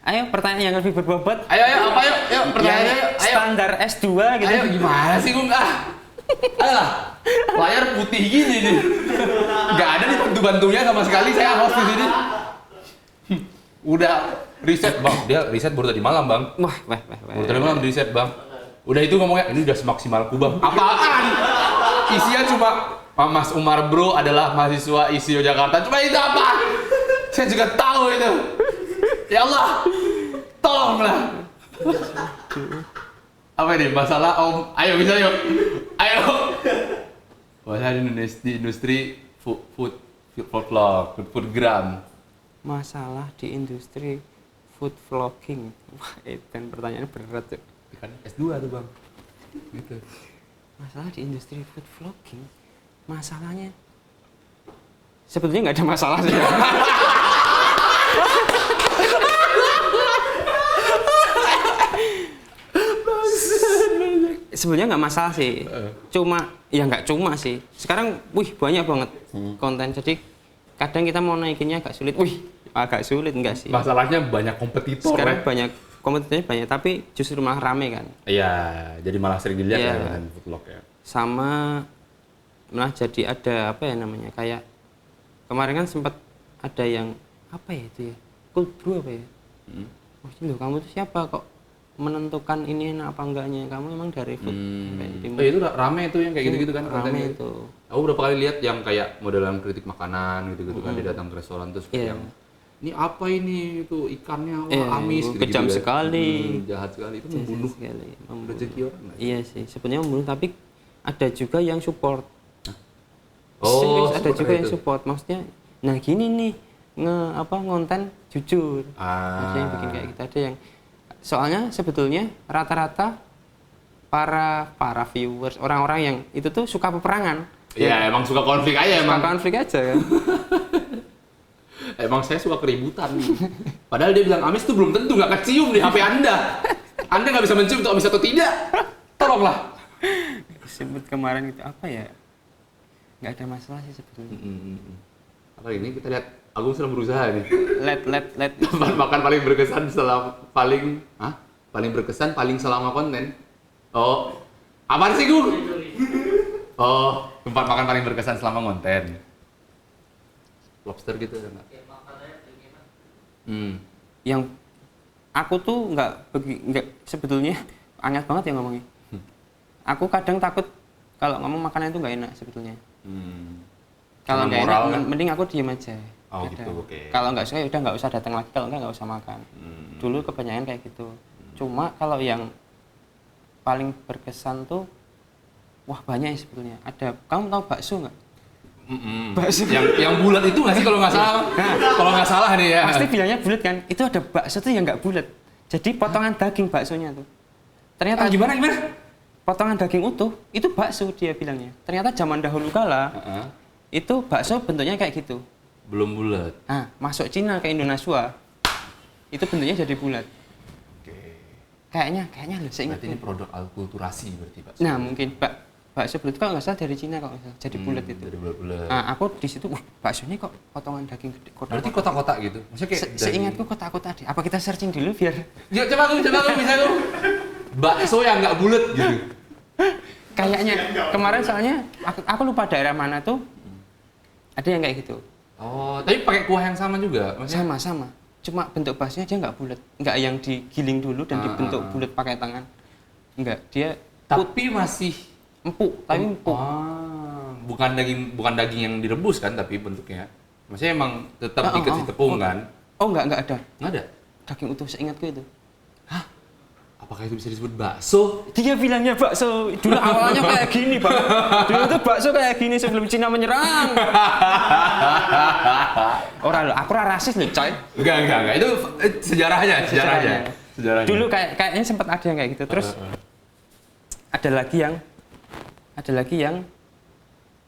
Ayo pertanyaan yang lebih berbobot.
Ayo pertanyaannya.
Standar S2 gitu.
Ayo gimana sih Gung? Ayolah. Layar putih gini nih. Nggak ada nih bantu-bantunya sama sekali, saya host di sini. Udah riset Bang, dia riset baru tadi malam Bang.
Wah.
Baru tadi malam riset Bang. Udah itu ngomongnya, ini udah semaksimalku Bang. Apaan? Isinya cuma Mas Umar Bro adalah mahasiswa ISIO Jakarta. Cuma itu apa? Saya juga tahu itu. Ya Allah, tolonglah. Apa ini? Masalah Om. Ayo bisa yuk. Ayo. Masalah di industri food vlog.
Masalah di industri food vlogging. Wah, dan pertanyaan berat tuh.
Kan S2 tuh Bang. Gitu.
Masalah di industri food vlogging. Masalahnya sebetulnya nggak ada masalah sih. Sebenarnya nggak masalah sih, nggak cuma sih. Sekarang, banyak banget konten. Jadi kadang kita mau naikinnya agak sulit. Agak sulit enggak sih?
Masalahnya banyak kompetitor.
Sekarang banyak kompetitornya banyak, tapi justru malah rame kan.
Iya, jadi malah sering dilihat ya dengan vlog ya.
Sama malah jadi ada apa ya namanya, kayak kemarin kan sempat ada yang apa ya itu ya, kulbro apa ya. Loh, kamu tuh siapa kok menentukan ini enak apa enggaknya, kamu emang dari food kayak di
Itu rame itu yang kayak gitu-gitu kan
rame
kontennya.
itu.
Aku berapa kali lihat yang kayak modelan kritik makanan gitu-gitu kan, dia datang ke restoran terus
Iya.
yang ini apa ini itu ikannya wah
Iya,
amis gitu,
kejam
kan.
sekali.
Jahat sekali itu
Jahat
membunuh
sekali, membunuh.
rezeki orang nggak?
Iya sih, sebenarnya membunuh, tapi ada juga yang support.
Oh,
Serius, ada
support
juga
kayak
yang
itu.
support. Maksudnya, nah gini nih ngonten jujur. Ada yang bikin kayak gitu, ada yang soalnya sebetulnya rata-rata para viewers, orang-orang yang itu tuh suka peperangan.
Iya, emang suka konflik aja
Suka
emang.
konflik aja kan.
Emang saya suka keributan. Padahal dia bilang amis tuh belum tentu nggak kecium di HP Anda. Anda nggak bisa mencium itu amis atau tidak. Tolonglah.
Sebut kemarin itu apa ya? Nggak ada masalah sih sebetulnya.
Apa ini kita lihat Agung sedang berusaha nih.
Let
Tempat makan paling berkesan paling berkesan paling selama konten. Oh, apaan sih Gung? Oh, tempat makan paling berkesan selama konten. Lobster gitu ada nggak?
yang aku tuh nggak sebetulnya aneh banget ya ngomongnya. Aku kadang takut kalau ngomong makanan itu nggak enak sebetulnya. Kalau nggak enak,
kan?
mending aku diem aja.
Oh
Kadang.
gitu, oke.
Kalau nggak suka ya udah nggak usah datang lagi. Kalau nggak usah makan. Dulu kebanyakan kayak gitu. Cuma kalau yang paling berkesan tuh, wah banyak ya sebetulnya. Ada, kamu tahu bakso nggak? Bakso.
Yang bulat itu nggak sih kalau nggak salah? Kalau nggak salah nih ya.
Pasti bilangnya bulat kan? Itu ada bakso tuh yang nggak bulat. Jadi potongan daging baksonya tuh. Ternyata
Gimana?
potongan daging utuh itu bakso dia bilangnya. Ternyata zaman dahulu kala itu bakso bentuknya kayak gitu.
Belum bulat.
Nah, masuk Cina ke Indonesia itu bentuknya jadi bulat.
Oke.
Kayaknya loh, saya ingat.
Berarti ini produk alkulturasi berarti Pak.
Nah, mungkin bakso bulat kalau nggak salah dari Cina kalau nggak salah, jadi bulat itu.
Dari bulat-bulat.
Nah, aku di situ, wah, baksonya kok potongan daging gede.
Berarti kotak-kotak gitu. Maksudnya kayak
Seingatku kotak-kotak deh. Apa kita searching dulu biar
Ya, coba aku bisa aku. Bakso yang nggak bulat gitu.
kayaknya kemarin soalnya aku lupa daerah mana tuh ada yang kayak gitu.
Oh, tapi pakai kuah yang sama juga. Maksudnya
Sama. Cuma bentuk baksonya dia nggak bulat, nggak yang digiling dulu dan dibentuk bulat pakai tangan. Enggak, dia
tapi masih
empuk, tapi empuk.
bukan daging yang direbus kan, tapi bentuknya. Maksudnya emang tetap dikasih tepung kan?
Oh, enggak ada.
Nggak ada.
Daging utuh seingatku itu.
Apakah itu bisa disebut bakso?
Dia bilangnya bakso. Dulu awalnya kayak gini, Bang. Dulu tuh bakso kayak gini sebelum Cina menyerang. Orang aku rasis loh, coy.
Enggak. Itu sejarahnya.
Dulu kayaknya sempat ada yang kayak gitu. Terus ada lagi yang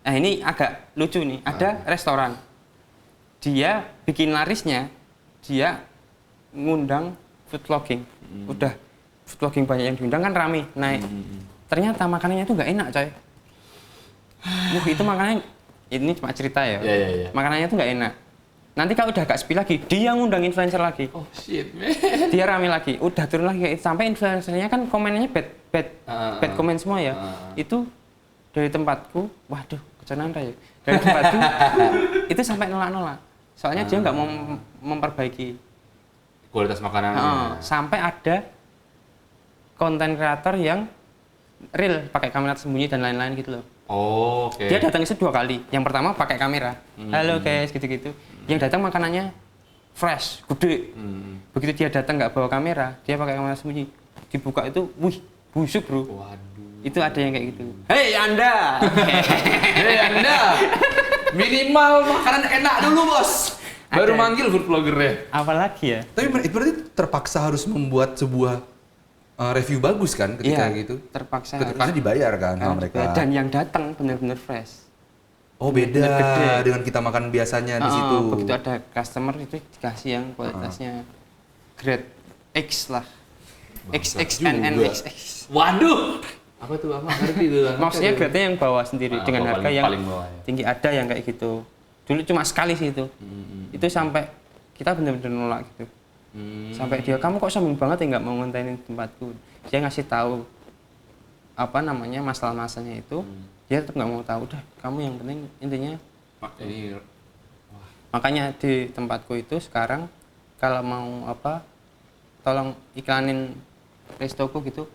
nah ini agak lucu nih. Ada restoran. Dia bikin larisnya, dia ngundang food vlogging. Udah food vlogging banyak yang diundang kan rame naik. Ternyata makanannya itu nggak enak, coy. Itu makanannya ini cuma cerita ya.
Iya.
Makanannya itu nggak enak. Nanti kalau udah agak sepi lagi, dia ngundang influencer lagi.
Oh shit, man.
Dia rame lagi, udah turun lagi sampai influencernya kan komennya bad komen semua ya. Itu dari tempatku, waduh, kecenaan ya. Dari tempatku itu sampai nolak-nolak. Soalnya dia nggak mau memperbaiki
Kualitas makanan.
sampai ada konten kreator yang real pakai kamera tersembunyi dan lain-lain gitu loh.
Oh, oke.
Dia datang itu 2 kali. Yang pertama pakai kamera. Halo guys, gitu-gitu. Yang datang makanannya fresh, gede. Begitu dia datang nggak bawa kamera, dia pakai kamera sembunyi. Dibuka itu, wih, busuk bro.
Waduh.
Itu ada yang kayak gitu. Hei Anda!
Hei Anda, minimal makanan enak dulu bos. Baru manggil food vlogger ya.
Apalagi ya?
Tapi itu berarti terpaksa harus membuat sebuah review bagus kan ketika
Iya,
gitu?
terpaksa
Karena dibayar kan sama mereka.
Dan yang datang benar-benar fresh.
Oh beda
Gede.
dengan kita makan biasanya di situ.
Begitu ada customer itu dikasih yang kualitasnya grade X lah. XXNNXX.
Waduh. Apa tuh apa ngerti tuh?
Maksudnya grade-nya yang bawah sendiri dengan harga yang
paling bawah ya.
tinggi, ada yang kayak gitu. Dulu cuma sekali sih itu. Itu sampai kita benar-benar nolak gitu. Sampai dia, kamu kok sombong banget ya nggak mau ngontenin tempatku. Dia ngasih tahu apa namanya masalah-masalahnya itu. Dia tetap nggak mau tahu. Udah, kamu yang penting intinya.
Ini
Makanya di tempatku itu sekarang kalau mau apa, tolong iklanin restoku gitu,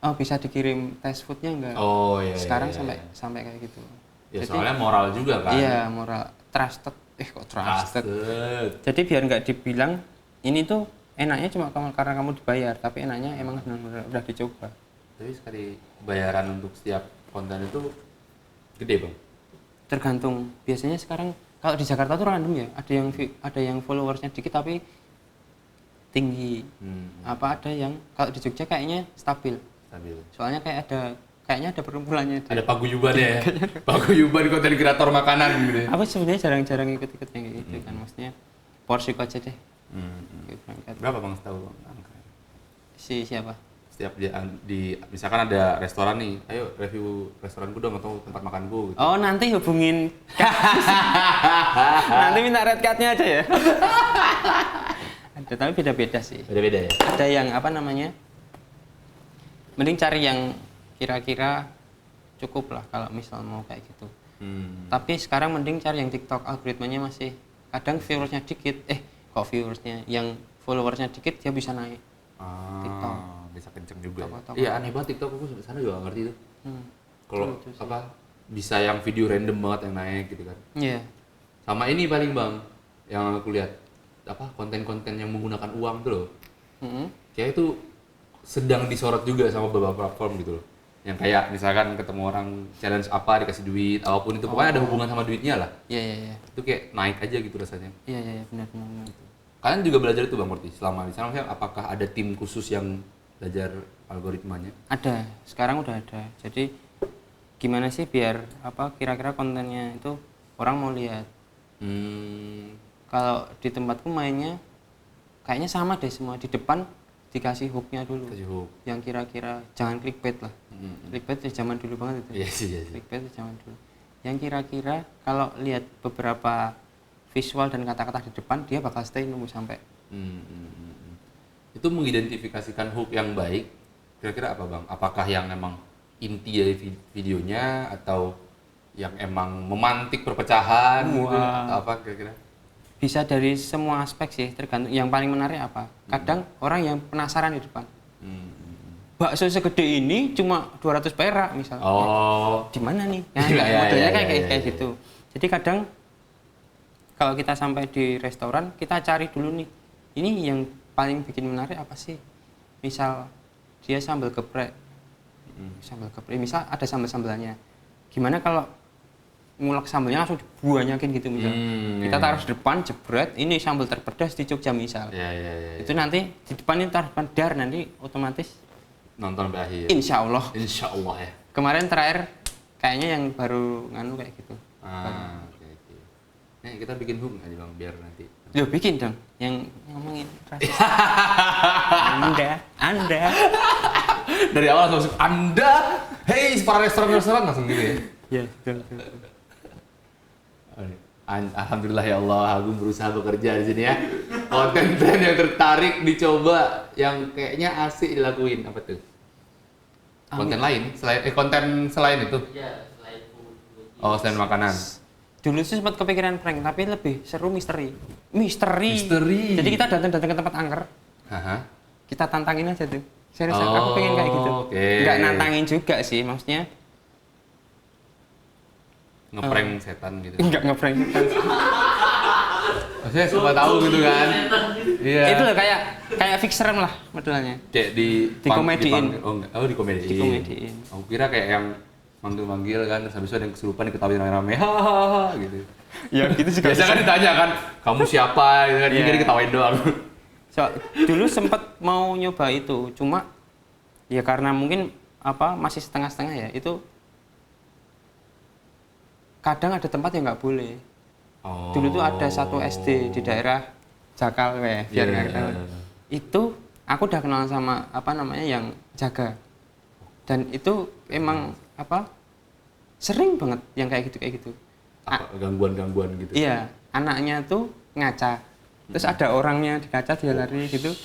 oh bisa dikirim test foodnya enggak?
Oh iya.
Sekarang
iya.
sampai kayak gitu.
Ya soalnya moral juga kan.
Iya, moral trusted. Kok trusted?
Trusted.
Jadi biar nggak dibilang ini tuh enaknya cuma karena kamu dibayar, tapi enaknya emang benar-benar udah dicoba.
Tapi sekali bayaran untuk setiap konten itu gede bang?
Tergantung. Biasanya sekarang kalau di Jakarta tuh random ya. Ada yang followersnya dikit tapi tinggi. Apa ada yang kalau di Jogja kayaknya stabil.
Stabil.
Soalnya kayaknya ada perkumpulannya.
Ada paguyuban ya? Paguyuban konten kreator makanan gitu.
Aku sebenarnya jarang-jarang ikut-ikut yang kayak gitu kan. Maksudnya porsiku aja deh.
Berapa bang setahu bang angka?
Siapa?
Setiap misalkan ada restoran nih, ayo review restoranku dong atau tempat makanku gitu.
Oh nanti hubungin nanti minta red card-nya aja ya. Ada, tapi beda-beda sih.
Beda-beda ya?
Ada yang apa namanya, mending cari yang kira-kira cukup lah kalau misal mau kayak gitu. Tapi sekarang mending cari yang TikTok, algoritmanya masih kadang viewersnya dikit, yang followersnya dikit dia bisa naik. TikTok
bisa kenceng juga.
TikTok.
Iya aneh banget TikTok, aku sampai sana juga gak ngerti itu. Kalau apa bisa yang video random banget yang naik gitu kan.
Iya.
Sama ini paling bang, yang aku lihat apa konten-konten yang menggunakan uang tuh loh. Kayak itu sedang disorot juga sama beberapa platform gitu loh. Yang kayak misalkan ketemu orang challenge apa dikasih duit, apapun itu pokoknya ada hubungan sama duitnya lah.
Iya.
Itu kayak naik aja gitu rasanya.
Iya, benar.
Kalian juga belajar itu Bang Murti selama di sana, maksudnya apakah ada tim khusus yang belajar algoritmanya?
Ada, sekarang udah ada. Jadi gimana sih biar kira-kira kontennya itu orang mau lihat. Kalau di tempatku mainnya kayaknya sama deh semua, di depan dikasih hooknya dulu.
Kasih hook.
Yang kira-kira jangan clickbait lah. Clickbait ya zaman dulu banget itu.
Iya sih.
Clickbait ya zaman dulu. Yang kira-kira kalau lihat beberapa visual dan kata-kata di depan dia bakal stay nunggu sampai.
Itu mengidentifikasikan hook yang baik kira-kira apa Bang? Apakah yang emang inti dari videonya atau yang emang memantik perpecahan gitu? Apa kira-kira?
Bisa dari semua aspek sih, tergantung yang paling menarik apa. Kadang orang yang penasaran di depan. Bakso segede ini cuma 200 perak misalnya.
Oh.
Di mana nih? Nah,
Iya,
modelnya
iya,
kayak
iya.
gitu. Jadi kadang kalau kita sampai di restoran, kita cari dulu nih. Ini yang paling bikin menarik apa sih? Misal dia sambal geprek. Misal ada sambal-sambalnya. Gimana kalau ngulek sambalnya langsung dibuanyakin gitu misal. Kita taruh di depan jebret, ini sambal terpedas di Jogja misal.
Iya.
Itu nanti di depan ini taruh depan dar, nanti otomatis
Nonton sampai akhir.
Insya Allah
Ya.
Kemarin terakhir kayaknya yang baru nganu kayak gitu.
Oke. Nih kita bikin hook aja Bang biar nanti.
Loh bikin dong yang ngomongin rasis. Anda
Dari awal langsung Anda, hey para restoran langsung gitu ya.
ya betul.
Alhamdulillah ya Allah, aku berusaha bekerja di sini ya. Konten yang tertarik dicoba, yang kayaknya asik dilakuin apa tuh? Konten lain konten selain itu?
Ya, selain food.
Oh, selain makanan.
Dulu sih sempat kepikiran prank, tapi lebih seru misteri. Jadi kita datang ke tempat angker. Kita tantangin aja tuh. Serius, aku pengen kayak gitu. Nggak nantangin juga sih, maksudnya
Ngeprank setan gitu.
nggak ngeprank.
Maksudnya suka tahu gitu kan. Iya.
Itu loh kayak fixerem lah modelnya.
Kayak
dikomediin.
Dikomediin. Aku kira kayak yang manggil-manggil kan, terus habis itu ada yang kesurupan diketawain rame-rame, hahaha gitu.
Ya gitu juga.
Biasa kan ditanya kan, kamu siapa gitu kan, ini diketawain doang.
Dulu sempat mau nyoba itu, cuma ya karena mungkin masih setengah-setengah ya, itu kadang ada tempat yang nggak boleh. Dulu tuh ada satu SD di daerah Jakal biar nggak ketahuan. Itu aku udah kenal sama yang jaga, dan itu emang sering banget yang kayak gitu.
Gangguan gitu.
Iya, anaknya tuh ngaca, terus ada orangnya di kaca dia lari gitu.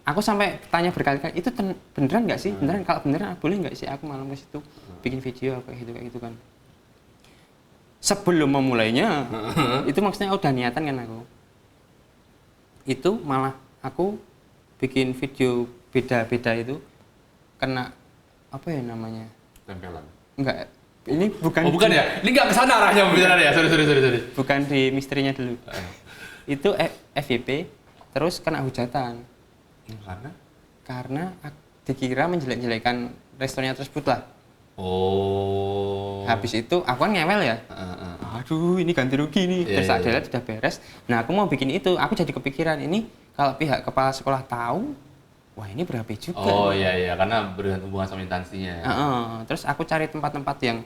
Aku sampai tanya berkali-kali, itu beneran nggak sih? Beneran, kalau beneran boleh nggak sih aku malam ke situ bikin video kayak gitu kan. Sebelum memulainya, itu maksudnya udah niatan kan aku. Itu malah aku bikin video beda-beda itu kena apa ya namanya?
Tempelan.
Enggak, ini bukan.
Oh bukan ya? Ini nggak kesana arahnya pembicaraan ya? Sorry.
Bukan di misterinya dulu. Itu FYP terus kena hujatan.
Karena?
Karena dikira menjelek-jelekan restorannya tersebut lah.
Oh.
Habis itu aku kan ngewel ya. Aduh, ini ganti rugi nih. Terus
Iya.
ada sudah beres. Nah, aku mau bikin itu. Aku jadi kepikiran ini kalau pihak kepala sekolah tahu, wah ini berapa juga.
Oh iya, karena berhubungan sama instansinya.
Terus aku cari tempat-tempat yang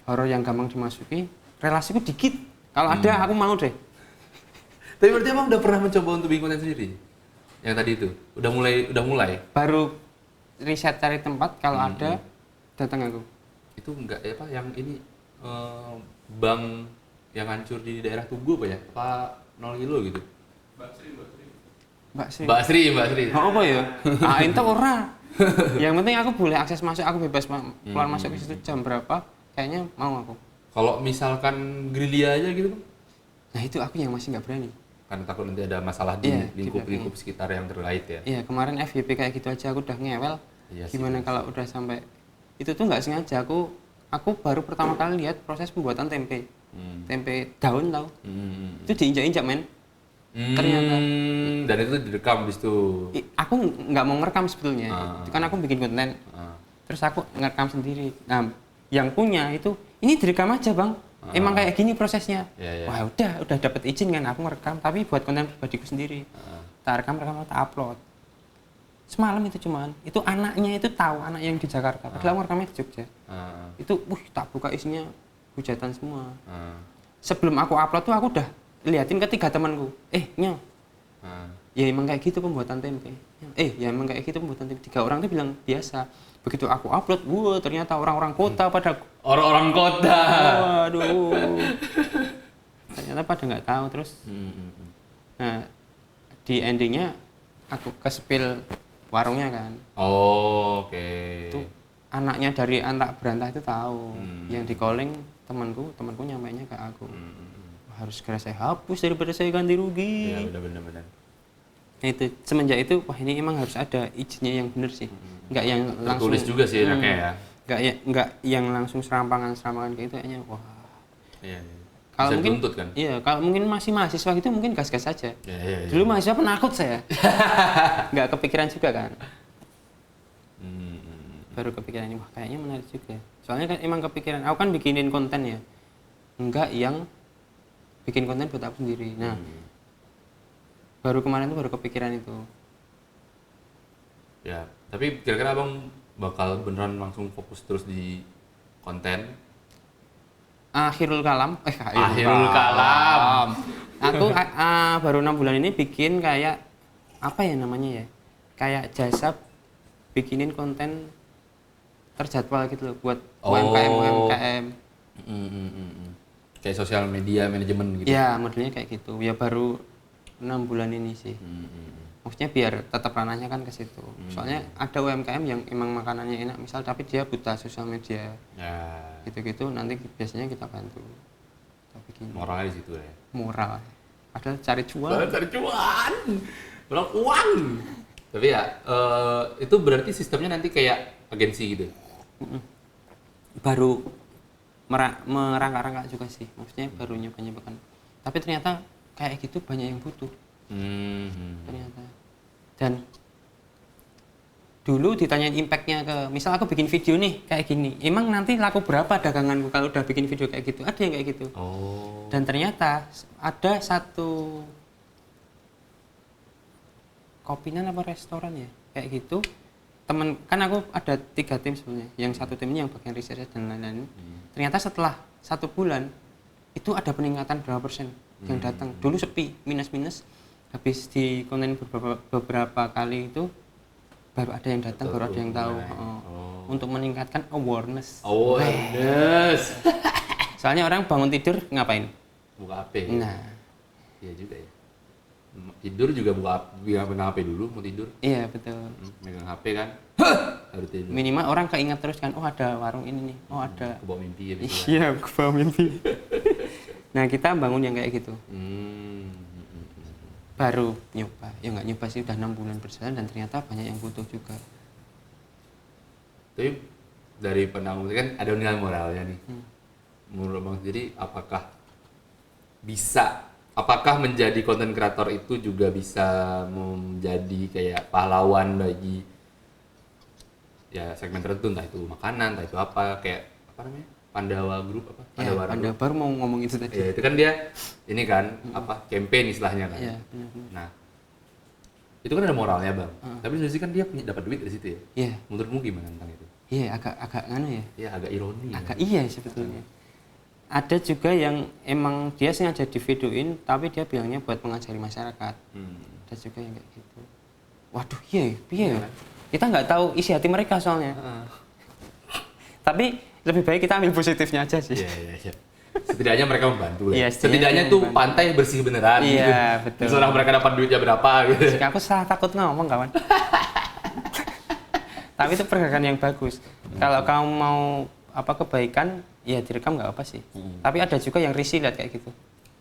horor yang gampang dimasuki. Relasiku dikit. Kalau ada aku mau deh.
Tapi berarti emang udah pernah mencoba untuk bikin konten sendiri? Yang tadi itu? Udah mulai?
Baru riset cari tempat kalau ada datang aku.
Itu enggak ya Pak, yang ini bank yang hancur di daerah Tugu apa ya? Apa 0 kilo gitu?
Mbak Sri. Oh apa ya? Itu ora. Yang penting aku boleh akses masuk, aku bebas keluar masuk ke situ jam berapa, kayaknya mau aku.
Kalau misalkan gerilya aja gitu Pak?
Nah itu aku yang masih nggak berani.
Karena takut nanti ada masalah di lingkup-lingkup sekitar yang terkait ya?
Iya, kemarin FYP kayak gitu aja aku udah ngewel.
Iya sih,
Gimana kalau udah sampai itu tuh nggak sengaja, aku baru pertama kali lihat proses pembuatan tempe. Tempe daun tau. Itu diinjak-injak men. Ternyata.
Dan itu direkam di situ.
Aku nggak mau ngerekam sebetulnya. Itu kan aku bikin konten. Terus aku ngerekam sendiri. Nah, yang punya itu ini direkam aja bang. Emang kayak gini prosesnya. Wah udah dapat izin kan aku ngerekam. Tapi buat konten pribadiku sendiri. Tak rekam tak upload. Semalam itu cuman. Itu anaknya itu tahu, anak yang di Jakarta. Padahal aku ngerekamnya di Jogja. Itu tak buka isinya hujatan semua. Sebelum aku upload tuh aku udah liatin ketiga temanku. Nyo. Ya emang kayak gitu pembuatan tempe. Ya emang kayak gitu pembuatan tempe. 3 orang tuh bilang biasa. Begitu aku upload, wah ternyata orang-orang kota pada
orang-orang kota.
Waduh. Ternyata pada nggak tahu terus. Nah, di endingnya aku ke-spill warungnya kan.
Oh, oke.
Itu anaknya dari anak berantah itu tahu. Yang di calling temanku nyampainya ke aku. Harus segera saya hapus daripada saya ganti rugi.
Iya, benar.
Nah, itu semenjak itu wah ini emang harus ada izinnya yang benar sih. Enggak yang langsung
tertulis juga sih enaknya ya.
Enggak yang langsung serampangan kayak itu kayaknya wah.
Iya.
Kalau
Bisa
mungkin
dituntut, kan?
Iya, kalau mungkin masih mahasiswa gitu mungkin gas-gas saja.
Iya.
Dulu mahasiswa penakut saya. Enggak kepikiran juga kan. Baru kepikiran ini wah kayaknya menarik juga. Soalnya kan emang kepikiran aku kan bikinin konten ya. Enggak yang bikin konten buat aku sendiri. Nah, baru kemarin tuh baru kepikiran itu.
Ya, tapi kira-kira abang bakal beneran langsung fokus terus di konten?
Akhirul Kalam.
Akhirul Kalam.
Aku baru 6 bulan ini bikin kayak apa ya namanya ya? Kayak jasa bikinin konten terjadwal gitu loh buat UMKM.
Kayak sosial media manajemen gitu.
Ya, modelnya kayak gitu. Ya baru 6 bulan ini sih. Maksudnya biar tetap ranahnya kan ke situ. Soalnya ada UMKM yang emang makanannya enak misal tapi dia buta sosial media.
Ya.
Gitu-gitu nanti biasanya kita bantu. Kita bikin
Moralnya di situ ya.
moral. Padahal cari cuan.
Belum uang. Tapi ya itu berarti sistemnya nanti kayak agensi gitu.
Baru merangkak-rangkak juga sih. Maksudnya baru nyoba-nyoba kan. Tapi ternyata kayak gitu banyak yang butuh. Ternyata. Dan dulu ditanyain impactnya ke, misal aku bikin video nih kayak gini, emang nanti laku berapa daganganku kalau udah bikin video kayak gitu? Ada yang kayak gitu. Dan ternyata ada satu kopinan apa restoran ya kayak gitu. Temen kan aku ada 3 tim sebenarnya. Yang satu tim ini yang bagian research dan lain-lain. Ternyata setelah 1 bulan itu ada peningkatan berapa persen yang datang. Dulu sepi, minus-minus. Habis di konten beberapa kali itu baru ada yang datang, baru ada yang tahu. Untuk meningkatkan awareness. Soalnya orang bangun tidur ngapain?
Buka HP.
Nah,
Iya juga ya. Tidur juga megang HP dulu mau tidur.
iya betul.
Megang HP kan. Harus tidur.
Minimal orang keinget terus kan, oh ada warung ini nih, oh ada.
Kebawa mimpi ya gitu.
Iya, kebawa mimpi. Nah kita bangun yang kayak gitu. baru nyoba. Ya nggak nyoba sih, udah 6 bulan berjalan dan ternyata banyak yang butuh juga.
Tapi dari pendangan musik kan ada nilai moralnya nih. Menurut Bang sendiri apakah menjadi konten kreator itu juga bisa menjadi kayak pahlawan bagi ya segmen tertentu, entah itu makanan, entah itu apa, kayak apa namanya, Pandawa Group apa? Pandawa
Anda baru mau ngomong itu tadi.
Ya, itu kan dia ini kan apa, campaign istilahnya kan.
Iya, benar-benar.
Nah, itu kan ada moralnya Bang. Tapi sebenarnya kan dia punya dapat duit dari situ ya.
Iya.
Menurutmu gimana tentang itu?
Iya, agak nganu ya.
Ya agak ironi.
Agak
ya.
iya sebetulnya. Ada juga yang emang dia sengaja divideoin tapi dia bilangnya buat mengajari masyarakat. Ada juga yang kayak gitu. Waduh, iya ya. Kita nggak tahu isi hati mereka soalnya. Tapi lebih baik kita ambil positifnya aja sih.
Iya. Setidaknya mereka membantu.
Iya,
setidaknya tuh pantai bersih beneran.
Iya,
gitu.
betul.
Terserah mereka dapat duitnya berapa gitu.
Aku salah takut ngomong kawan. Tapi itu pergerakan yang bagus. Kalau kamu mau kebaikan, ya direkam nggak apa sih. Tapi ada juga yang risih lihat kayak gitu.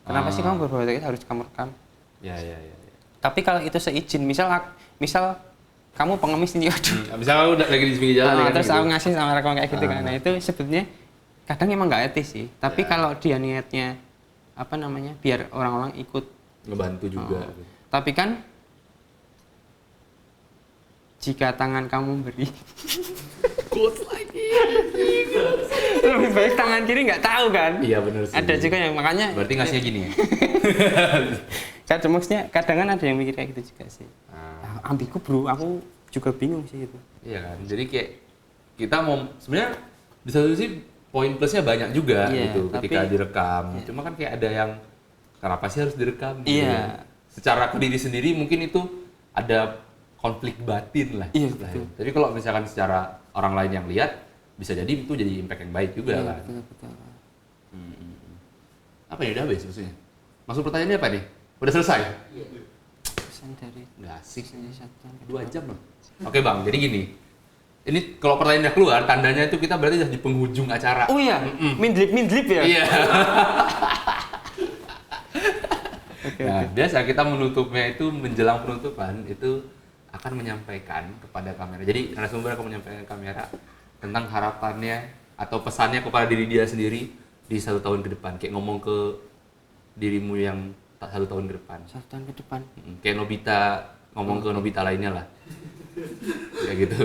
Kenapa sih kamu berbuat kayak gitu harus kamu rekam?
Ya.
Tapi kalau itu seizin, misal kamu pengemis ini, aduh.
Misalnya udah lagi di pinggir jalan.
Terus aku ngasih sama rekam kayak gitu kan. Nah itu sebetulnya kadang emang nggak etis sih. Tapi kalau dia niatnya biar orang-orang ikut
ngebantu juga.
Tapi kan jika tangan kamu beri
Quotes lagi.
lebih baik tangan kiri nggak tahu kan.
Iya benar sih.
Ada juga yang makanya
berarti ngasihnya gini ya.
maksudnya kadang kan ada yang mikir kayak gitu juga sih. Ambigu bro, aku juga bingung sih itu.
Iya kan, jadi kayak kita mau sebenarnya di satu sisi poin plusnya banyak juga gitu ketika direkam. Cuma kan kayak ada yang kenapa sih harus direkam? Gitu. Secara ke diri sendiri mungkin itu ada konflik batin lah.
Iya, betul.
Tapi kalau misalkan secara orang lain yang lihat, bisa jadi itu jadi impact yang baik juga kan.
Betul.
Apa ya, udah habis maksudnya? Maksud pertanyaannya apa nih? Udah selesai?
Iya. Pesan dari
Nggak asik.
2
jam loh. Oke Bang, jadi gini. Ini kalau pertanyaannya keluar, tandanya itu kita berarti sudah di penghujung acara.
Oh iya, mindlip ya?
Iya.
Oke.
Biasa kita menutupnya itu menjelang penutupan itu akan menyampaikan kepada kamera. Jadi narasumber akan menyampaikan ke kamera tentang harapannya atau pesannya kepada diri dia sendiri di 1 tahun ke depan. Kayak ngomong ke dirimu yang 1 tahun ke depan.
1 tahun ke depan.
Kayak Nobita ngomong ke Nobita lainnya lah. Kayak gitu.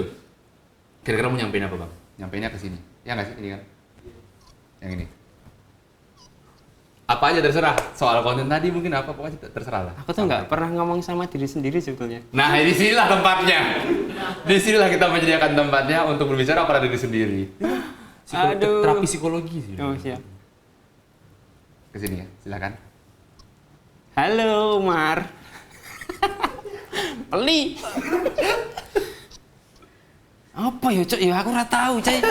Kira-kira mau nyampein apa Bang? Nyampeinnya ke sini. Ya nggak sih? Ini kan? Yang ini. Apa aja terserah. Soal konten tadi mungkin apa, pokoknya terserah lah.
Aku tuh nggak pernah ngomong sama diri sendiri sebetulnya.
Nah, di sinilah tempatnya. Di sinilah kita menyediakan tempatnya untuk berbicara pada diri sendiri.
Aduh.
Terapi psikologi sih.
Oh siap.
Kesini ya, silakan.
Halo Mar. Peli. Apa ya cok? Ya aku nggak tahu cai.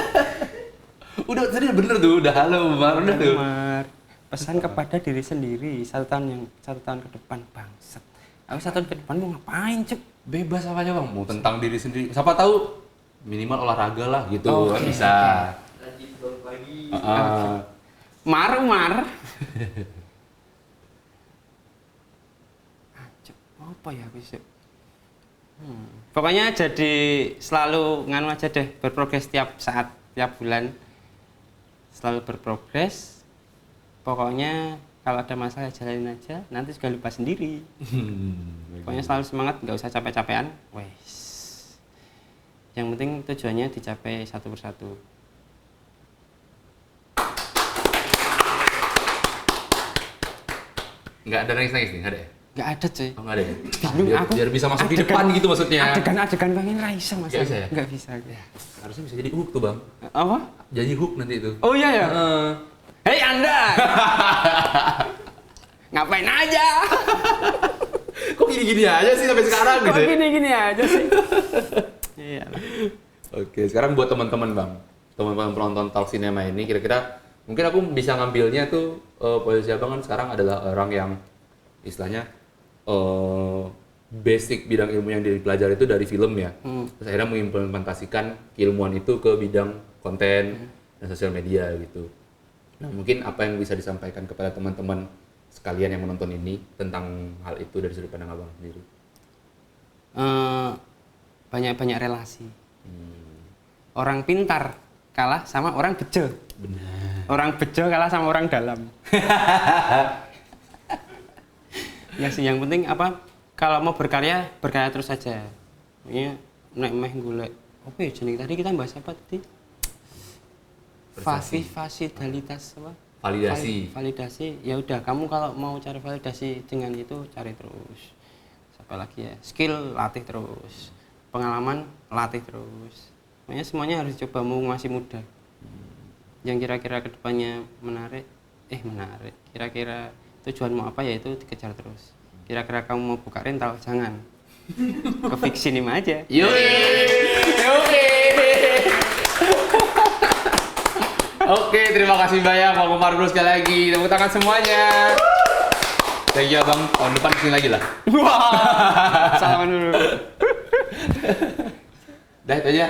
Udah tadi bener tuh, udah halo Mar, udah tuh.
Mar. Pesan kepada diri sendiri 1 tahun ke depan bangsat. Aku 1 tahun ke depan mau ngapain cok?
Bebas apa aja Bang, mau tentang diri sendiri. Siapa tahu minimal olahraga lah gitu,
Oh,
kan
okay.
bisa.
Rajin bangun pagi.
Mar. Cok, apa ya bisa? Pokoknya jadi selalu nganu aja deh, berprogres tiap saat, tiap bulan. Selalu berprogres. Pokoknya kalau ada masalah jalanin aja, nanti juga lupa sendiri. Pokoknya selalu semangat, nggak usah capek-capean. Wes. Yang penting tujuannya dicapai satu persatu.
Nggak ada nangis-nangis nih, nggak ada ya?
Nggak ada cuy.
Oh nggak ada ya?
Bingung
Biar,
aku.
biar bisa masuk di
Adegan-
depan gitu maksudnya.
Adegan pengen Raisa mas.
Nggak bisa ya?
Nggak bisa.
Harusnya bisa jadi hook tuh Bang.
Apa?
Jadi hook nanti itu.
Oh iya ya.
Heeh.
Hei Anda. Ngapain aja?
Kok gini-gini aja sih sampai sekarang
Kok
gitu ya?
gini-gini aja sih? Iya.
Oke, sekarang buat teman-teman Bang, teman-teman penonton Talk Cinema ini, kira-kira mungkin aku bisa ngambilnya tuh posisi Abang kan sekarang adalah orang yang istilahnya basic bidang ilmu yang dipelajari itu dari film ya. Terus akhirnya mengimplementasikan keilmuan itu ke bidang konten dan sosial media gitu. Nah, mungkin apa yang bisa disampaikan kepada teman-teman sekalian yang menonton ini tentang hal itu dari sudut pandang abang sendiri?
Banyak-banyak relasi. Orang pintar kalah sama orang bejo.
Benar.
Orang bejo kalah sama orang dalam. Ya sih, yang penting apa? Kalau mau berkarya terus saja. Makanya nek meh golek apa ya jeneng tadi kita bahas apa tadi?
Prestasi.
Fasilitasi apa? Validasi. Ya udah, kamu kalau mau cari validasi dengan itu cari terus. Apa lagi ya? Skill latih terus. Pengalaman latih terus. Makanya semuanya harus coba, mau masih muda. Yang kira-kira kedepannya menarik. Kira-kira tujuanmu apa ya itu dikejar terus. Kira-kira kamu mau buka rental, jangan. Ke fiksi aja.
Oke, terima kasih banyak Bang Umar Bro sekali lagi. Tepuk tangan semuanya. Thank you Bang. Tahun depan kesini lagi lah.
Wah, salaman dulu.
Dah itu aja.